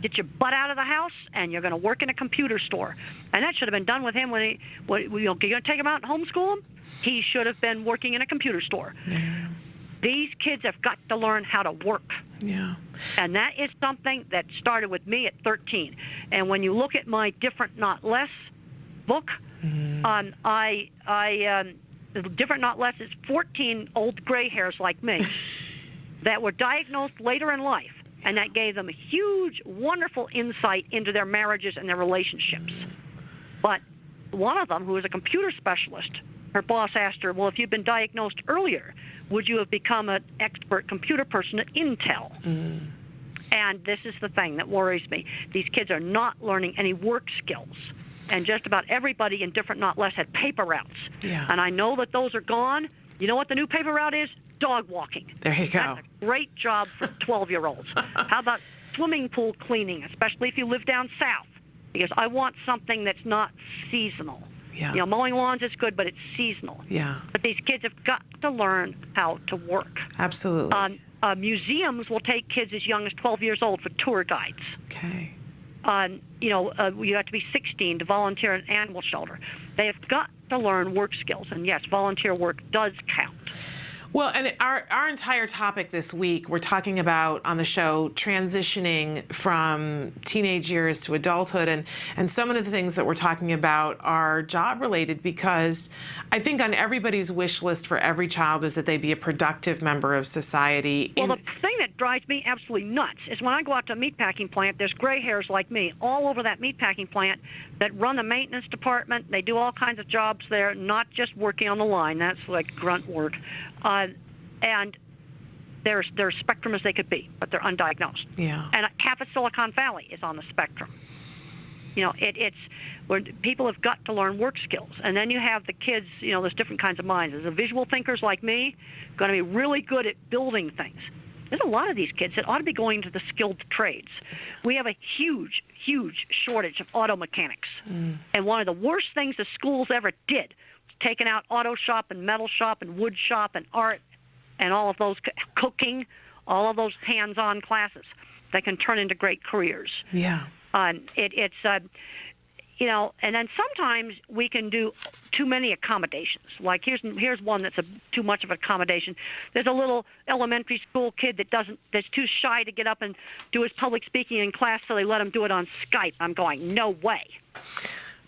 Get your butt out of the house, and you're going to work in a computer store. And that should have been done with him when you're going to take him out and homeschool him? He should have been working in a computer store. Yeah. These kids have got to learn how to work. Yeah. And that is something that started with me at 13. And when you look at my Different Not Less book, Different Not Less is 14 old gray hairs like me that were diagnosed later in life, and that gave them a huge, wonderful insight into their marriages and their relationships. But one of them, who was a computer specialist, her boss asked her, well, if you'd been diagnosed earlier, would you have become an expert computer person at Intel? And this is the thing that worries me. These kids are not learning any work skills. And just about everybody in Different Not Less had paper routes. Yeah. And I know that those are gone. You know what the new paper route is? Dog walking. There you go. That's a great job for 12-year-olds. How about swimming pool cleaning, especially if you live down south? Because I want something that's not seasonal. Yeah. You know, mowing lawns is good, but it's seasonal. Yeah. But these kids have got to learn how to work. Absolutely. Museums will take kids as young as 12 years old for tour guides. Okay. You have to be 16 to volunteer at an animal shelter. They have got to learn work skills, and yes, volunteer work does count. Well, and our entire topic this week, we're talking about on the show transitioning from teenage years to adulthood. And some of the things that we're talking about are job related, because I think on everybody's wish list for every child is that they be a productive member of society. Well, the thing that drives me absolutely nuts is when I go out to a meatpacking plant, there's gray hairs like me all over that meatpacking plant that run the maintenance department. They do all kinds of jobs there, not just working on the line. That's like grunt work. And they're as spectrum as they could be, but they're undiagnosed. Yeah. And half of Silicon Valley is on the spectrum. You know, it's where people have got to learn work skills. And then you have the kids, you know, there's different kinds of minds. There's the visual thinkers like me, going to be really good at building things. There's a lot of these kids that ought to be going to the skilled trades. We have a huge, huge shortage of auto mechanics. And one of the worst things the schools ever did was taking out auto shop and metal shop and wood shop and art and all of those, cooking, all of those hands-on classes that can turn into great careers. Yeah. You know, and then sometimes we can do too many accommodations. Like here's one that's too much of an accommodation. There's a little elementary school kid that's too shy to get up and do his public speaking in class, so they let him do it on Skype. I'm going, no way.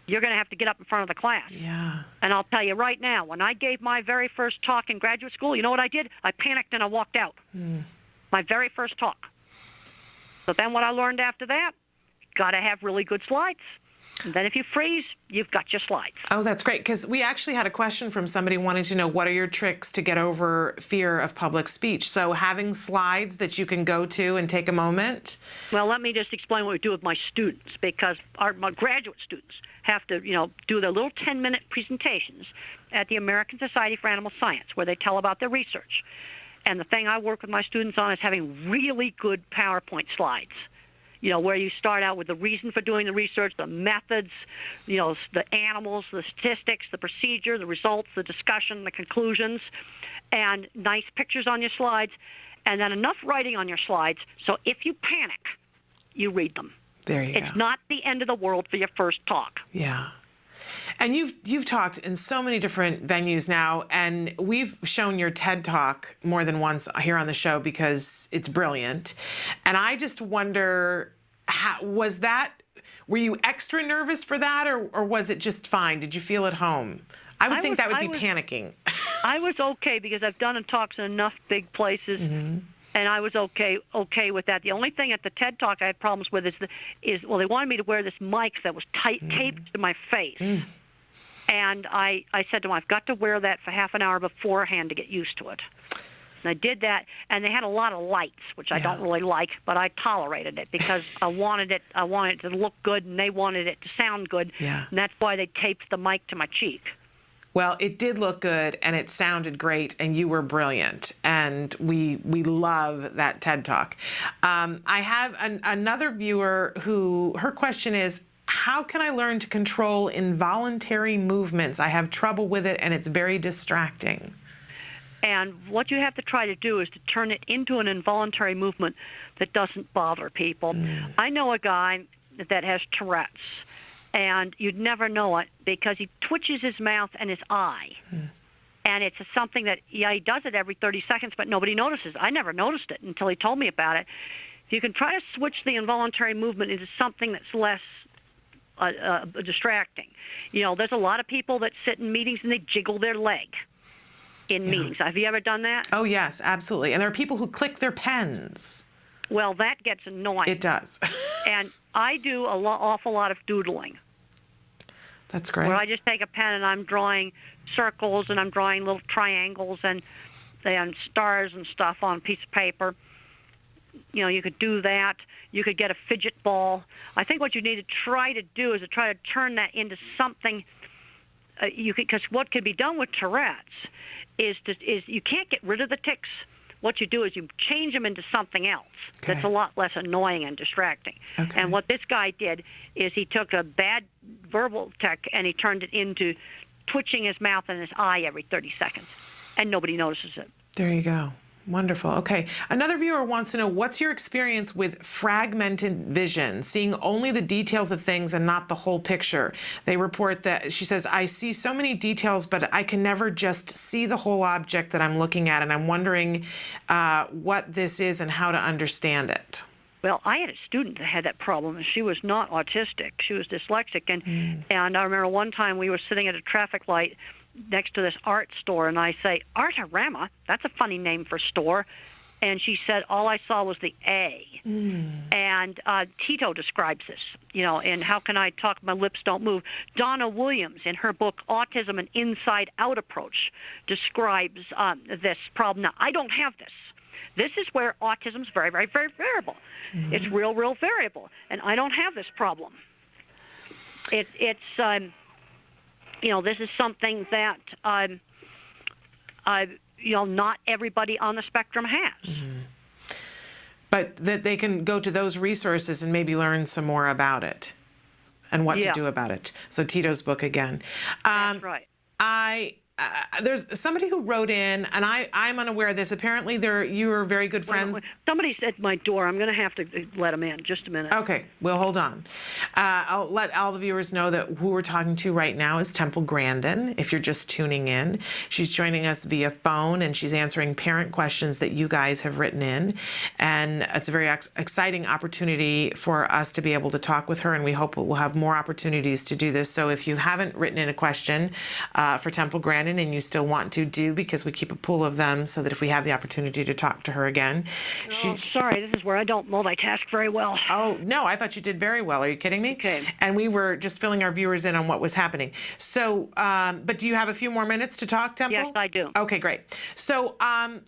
You're going to have to get up in front of the class. Yeah. And I'll tell you right now, when I gave my very first talk in graduate school, you know what I did? I panicked and I walked out. My very first talk. So then what I learned after that, got to have really good slides. And then if you freeze, you've got your slides. Oh, that's great, because we actually had a question from somebody wanting to know, what are your tricks to get over fear of public speech? So having slides that you can go to and take a moment. Well, let me just explain what we do with my students, because my graduate students have to, you know, do their little 10-minute presentations at the American Society for Animal Science, where they tell about their research. And the thing I work with my students on is having really good PowerPoint slides. You know, where you start out with the reason for doing the research, the methods, you know, the animals, the statistics, the procedure, the results, the discussion, the conclusions, and nice pictures on your slides, and then enough writing on your slides so if you panic, you read them. There you go. It's not the end of the world for your first talk. Yeah. And you've talked in so many different venues now, and we've shown your TED Talk more than once here on the show because it's brilliant. And I just wonder, were you extra nervous for that, or was it just fine? Did you feel at home? I would think that would be panicking. I was okay because I've done talks in enough big places. And I was okay with that. The only thing at the TED Talk I had problems with is they wanted me to wear this mic that was taped to my face. And I said to them, I've got to wear that for half an hour beforehand to get used to it. And I did that, and they had a lot of lights, which I don't really like, but I tolerated it because I wanted it to look good, and they wanted it to sound good. Yeah. And that's why they taped the mic to my cheek. Well, it did look good, and it sounded great, and you were brilliant, and we love that TED Talk. I have another viewer who, her question is, how can I learn to control involuntary movements? I have trouble with it, and it's very distracting. And what you have to try to do is to turn it into an involuntary movement that doesn't bother people. I know a guy that has Tourette's. And you'd never know it because he twitches his mouth and his eye. And it's something that, he does it every 30 seconds, but nobody notices. I never noticed it until he told me about it. You can try to switch the involuntary movement into something that's less distracting. You know, there's a lot of people that sit in meetings and they jiggle their leg in meetings. Have you ever done that? Oh, yes, absolutely. And there are people who click their pens. Well, that gets annoying. It does. And I do an awful lot of doodling. That's great. Where I just take a pen and I'm drawing circles and I'm drawing little triangles and stars and stuff on a piece of paper. You know, you could do that. You could get a fidget ball. I think what you need to try to do is to try to turn that into something. Because what could be done with Tourette's is you can't get rid of the tics, what you do is you change them into something else that's a lot less annoying and distracting. Okay. And what this guy did is he took a bad verbal tech and he turned it into twitching his mouth and his eye every 30 seconds, and nobody notices it. There you go. Wonderful. Okay. Another viewer wants to know, what's your experience with fragmented vision, seeing only the details of things and not the whole picture? They report that, she says, I see so many details, but I can never just see the whole object that I'm looking at, and I'm wondering what this is and how to understand it. Well, I had a student that had that problem, and she was not autistic. She was dyslexic, and I remember one time we were sitting at a traffic light next to this art store, and I say, Artarama, that's a funny name for store. And she said, all I saw was the A. And Tito describes this, you know, and How Can I Talk? My Lips Don't Move. Donna Williams, in her book, Autism, An Inside-Out Approach, describes this problem. Now, I don't have this. This is where autism is very, very, very variable. It's real, real variable, and I don't have this problem. It's you know, this is something that, you know, not everybody on the spectrum has. But that they can go to those resources and maybe learn some more about it and what to do about it. So Tito's book again. That's right. There's somebody who wrote in, and I'm unaware of this. Apparently, you are very good friends. Somebody's at my door. I'm going to have to let them in. Just a minute. Okay, well, hold on. I'll let all the viewers know that who we're talking to right now is Temple Grandin, if you're just tuning in. She's joining us via phone, and she's answering parent questions that you guys have written in. And it's a very exciting opportunity for us to be able to talk with her, and we hope we'll have more opportunities to do this. So if you haven't written in a question for Temple Grandin, and you still want to do, because we keep a pool of them so that if we have the opportunity to talk to her again. Sorry, this is where I don't multitask very well. Oh, no, I thought you did very well. Are you kidding me? Okay. And we were just filling our viewers in on what was happening. So, but do you have a few more minutes to talk, Temple? Yes, I do. Okay, great. So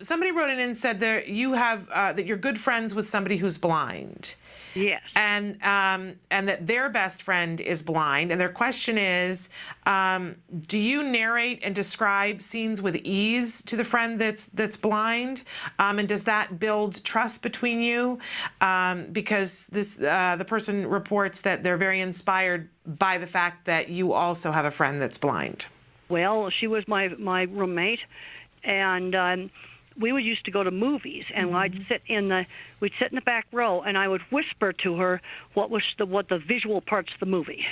somebody wrote in and said that you have, that you're good friends with somebody who's blind. Yes. And that their best friend is blind. And their question is, do you narrate and describe scenes with ease to the friend that's blind? And does that build trust between you? Because the person reports that they're very inspired by the fact that you also have a friend that's blind. Well, she was my roommate, and we would used to go to movies, and we'd sit in the back row, and I would whisper to her what the visual parts of the movie.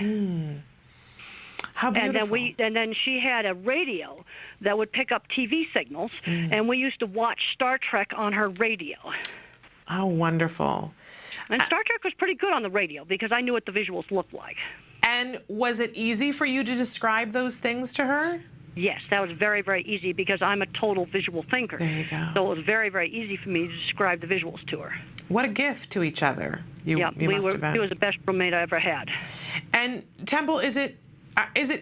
How beautiful. And then she had a radio that would pick up TV signals, and we used to watch Star Trek on her radio. How wonderful. And Star Trek was pretty good on the radio because I knew what the visuals looked like. And was it easy for you to describe those things to her? Yes, that was very, very easy because I'm a total visual thinker. There you go. So it was very, very easy for me to describe the visuals to her. What a gift to each other. You must have been. She was the best roommate I ever had. And Temple, is it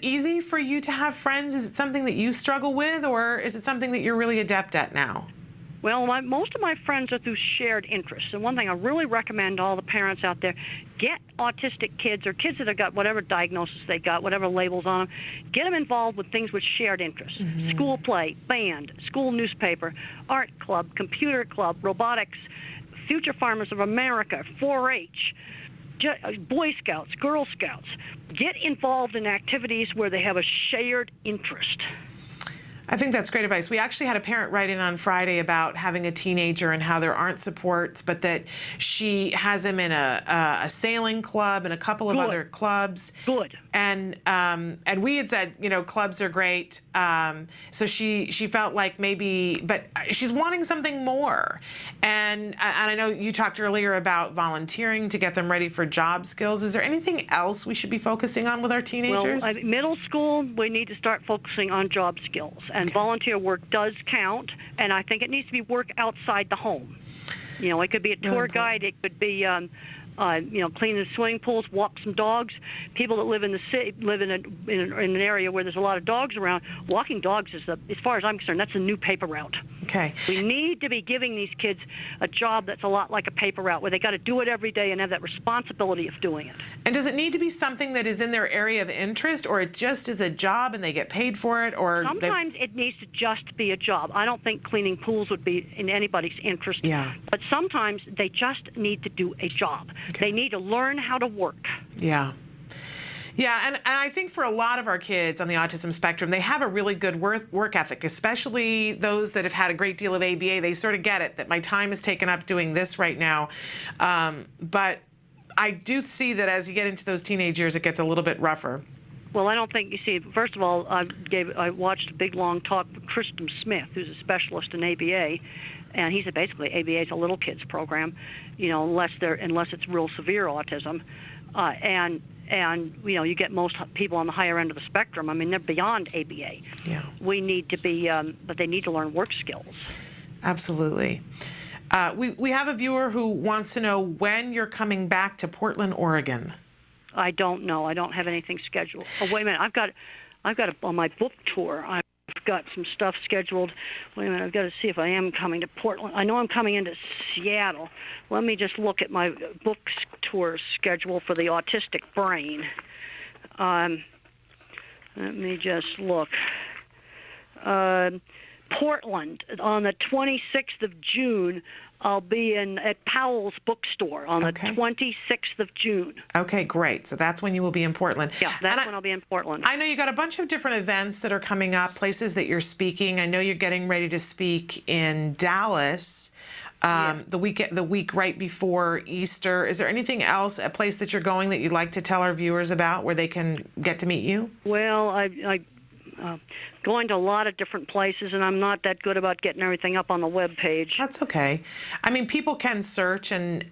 easy for you to have friends? Is it something that you struggle with, or is it something that you're really adept at now? Well, most of my friends are through shared interests. And one thing I really recommend to all the parents out there, get autistic kids or kids that have got whatever diagnosis they got, whatever labels on them, get them involved with things with shared interests. School play, band, school newspaper, art club, computer club, robotics, Future Farmers of America, 4-H, Boy Scouts, Girl Scouts. Get involved in activities where they have a shared interest. I think that's great advice. We actually had a parent write in on Friday about having a teenager and how there aren't supports, but that she has him in a sailing club and a couple of other clubs. Good. And we had said, you know, clubs are great. So she felt like maybe, but she's wanting something more. And I know you talked earlier about volunteering to get them ready for job skills. Is there anything else we should be focusing on with our teenagers? Well, middle school, we need to start focusing on job skills. And volunteer work does count, and I think it needs to be work outside the home. You know, it could be a tour guide, it could be, you know, cleaning the swimming pools, walk some dogs. People that live in the city, live in an area where there's a lot of dogs around. Walking dogs is, as far as I'm concerned, that's a new paper route. Okay. We need to be giving these kids a job that's a lot like a paper route, where they got to do it every day and have that responsibility of doing it. And does it need to be something that is in their area of interest, or it just is a job and they get paid for it? Or sometimes it needs to just be a job. I don't think cleaning pools would be in anybody's interest. Yeah. But sometimes they just need to do a job. Okay. They need to learn how to work. Yeah. Yeah, and I think for a lot of our kids on the autism spectrum, they have a really good work ethic, especially those that have had a great deal of ABA. They sort of get it, that my time is taken up doing this right now. But I do see that as you get into those teenage years, it gets a little bit rougher. Well, I don't think, you see, first of all, I watched a big, long talk with Tristan Smith, who's a specialist in ABA, and he said basically ABA is a little kids program, you know, unless it's real severe autism. And you know, you get most people on the higher end of the spectrum. I mean, they're beyond ABA. Yeah. We need to be, but they need to learn work skills. Absolutely. We have a viewer who wants to know when you're coming back to Portland, Oregon. I don't know. I don't have anything scheduled. Oh, wait a minute. I've got on my book tour. I've got some stuff scheduled. Wait a minute. I've got to see if I am coming to Portland. I know I'm coming into Seattle. Let me just look at my book tour schedule for the autistic brain. Let me just look. Portland on the 26th of June. I'll be at Powell's Bookstore on the 26th of June. Okay, great. So that's when you will be in Portland. Yeah, that's when I'll be in Portland. I know you got a bunch of different events that are coming up, places that you're speaking. I know you're getting ready to speak in Dallas the week right before Easter. Is there anything else, a place that you're going that you'd like to tell our viewers about where they can get to meet you? Well, I going to a lot of different places, and I'm not that good about getting everything up on the web page. That's okay. I mean, people can search and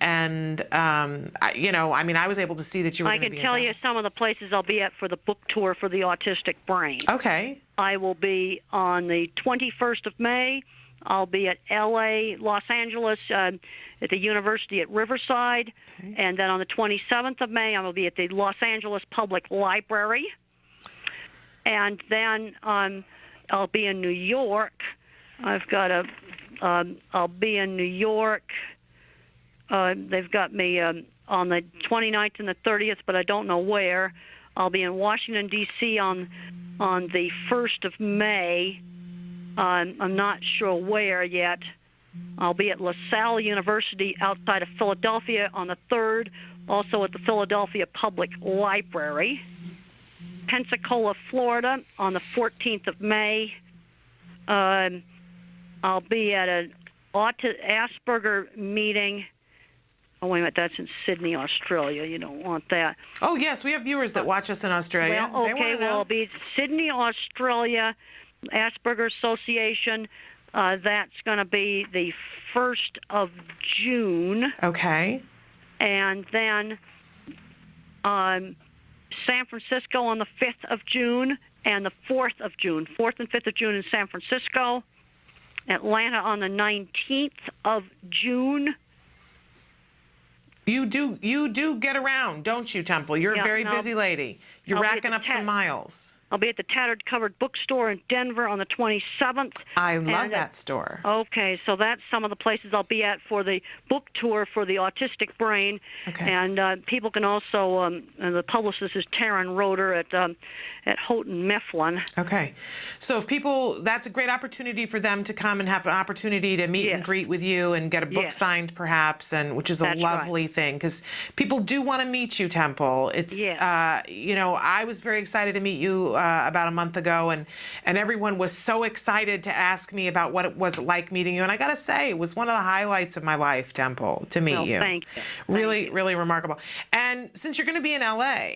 you know, I mean, I was able to see that you were going to be in I can tell you Dallas. some of the places I'll be at for the book tour for the autistic brain. Okay. I will be on the 21st of May. I'll be at Los Angeles, at the University at Riverside. Okay. And then on the 27th of May, I will be at the Los Angeles Public Library. And then I'll be in New York. I'll be in New York. They've got me on the 29th and the 30th, but I don't know where. I'll be in Washington, D.C. on the 1st of May. I'm not sure where yet. I'll be at LaSalle University outside of Philadelphia on the 3rd, also at the Philadelphia Public Library. Pensacola, Florida on the 14th of May. I'll be at an Asperger meeting. Oh, wait a minute, that's in Sydney, Australia. You don't want that. Oh, yes, we have viewers that watch us in Australia. Well, okay, well, I'll be Sydney, Australia, Asperger Association. That's going to be the 1st of June. Okay. And then San Francisco on the 5th of June and the 4th of June. 4th and 5th of June in San Francisco. Atlanta on the 19th of June. You do get around, don't you, Temple? You're a very busy lady. You're racking up some miles. I'll be at the Tattered Covered Bookstore in Denver on the 27th. I love that store. Okay, so that's some of the places I'll be at for the book tour for the autistic brain. Okay. And people can also, the publicist is Taryn Roeder at Houghton Mifflin. Okay. So if people, that's a great opportunity for them to come and have an opportunity to meet and greet with you and get a book signed perhaps, and which is a lovely thing, because people do want to meet you, Temple. It's, you know, I was very excited to meet you about a month ago, and everyone was so excited to ask me about what it was like meeting you. And I got to say, it was one of the highlights of my life, Temple, to meet you. Thank you. Really, really remarkable. And since you're going to be in LA,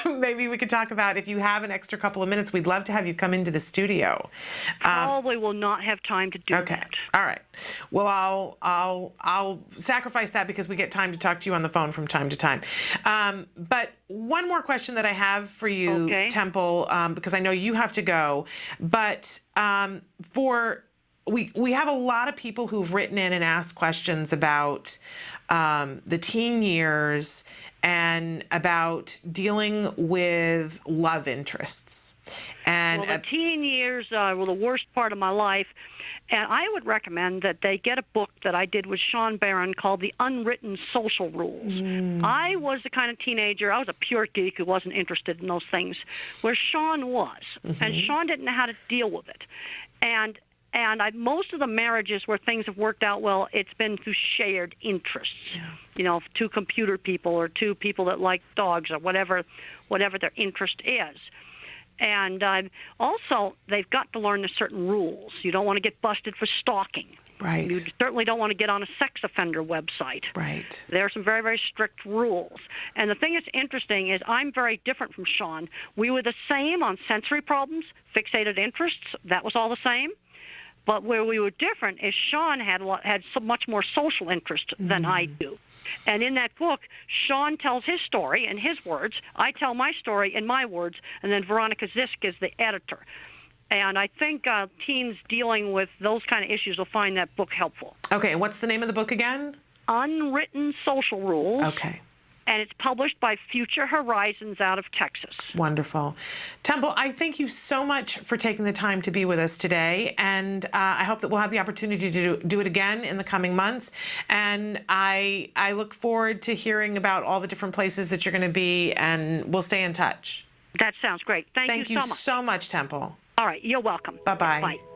maybe we could talk about, if you have an extra couple of minutes, we'd love to have you come into the studio. Probably will not have time to do that. All right. Well, I'll sacrifice that because we get time to talk to you on the phone from time to time. But one more question that I have for you, Temple, because I know you have to go, but for we have a lot of people who've written in and asked questions about the teen years and about dealing with love interests. And well, the teen years were the worst part of my life. And I would recommend that they get a book that I did with Sean Barron called The Unwritten Social Rules. I was the kind of teenager, I was a pure geek who wasn't interested in those things, where Sean was. And Sean didn't know how to deal with it. And most of the marriages where things have worked out well, it's been through shared interests. You know, two computer people or two people that like dogs or whatever their interest is. And also, they've got to learn the certain rules. You don't want to get busted for stalking. Right. You certainly don't want to get on a sex offender website. Right. There are some very, very strict rules. And the thing that's interesting is I'm very different from Sean. We were the same on sensory problems, fixated interests. That was all the same. But where we were different is Sean had so much more social interest than I do. And in that book, Sean tells his story in his words. I tell my story in my words. And then Veronica Zisk is the editor. And I think teens dealing with those kind of issues will find that book helpful. Okay, and what's the name of the book again? Unwritten Social Rules. Okay. And it's published by Future Horizons out of Texas. Wonderful. Temple, I thank you so much for taking the time to be with us today. And I hope that we'll have the opportunity to do it again in the coming months. And I look forward to hearing about all the different places that you're going to be, and we'll stay in touch. That sounds great. Thank you so much. Thank you so much, Temple. All right. You're welcome. Bye-bye. Bye.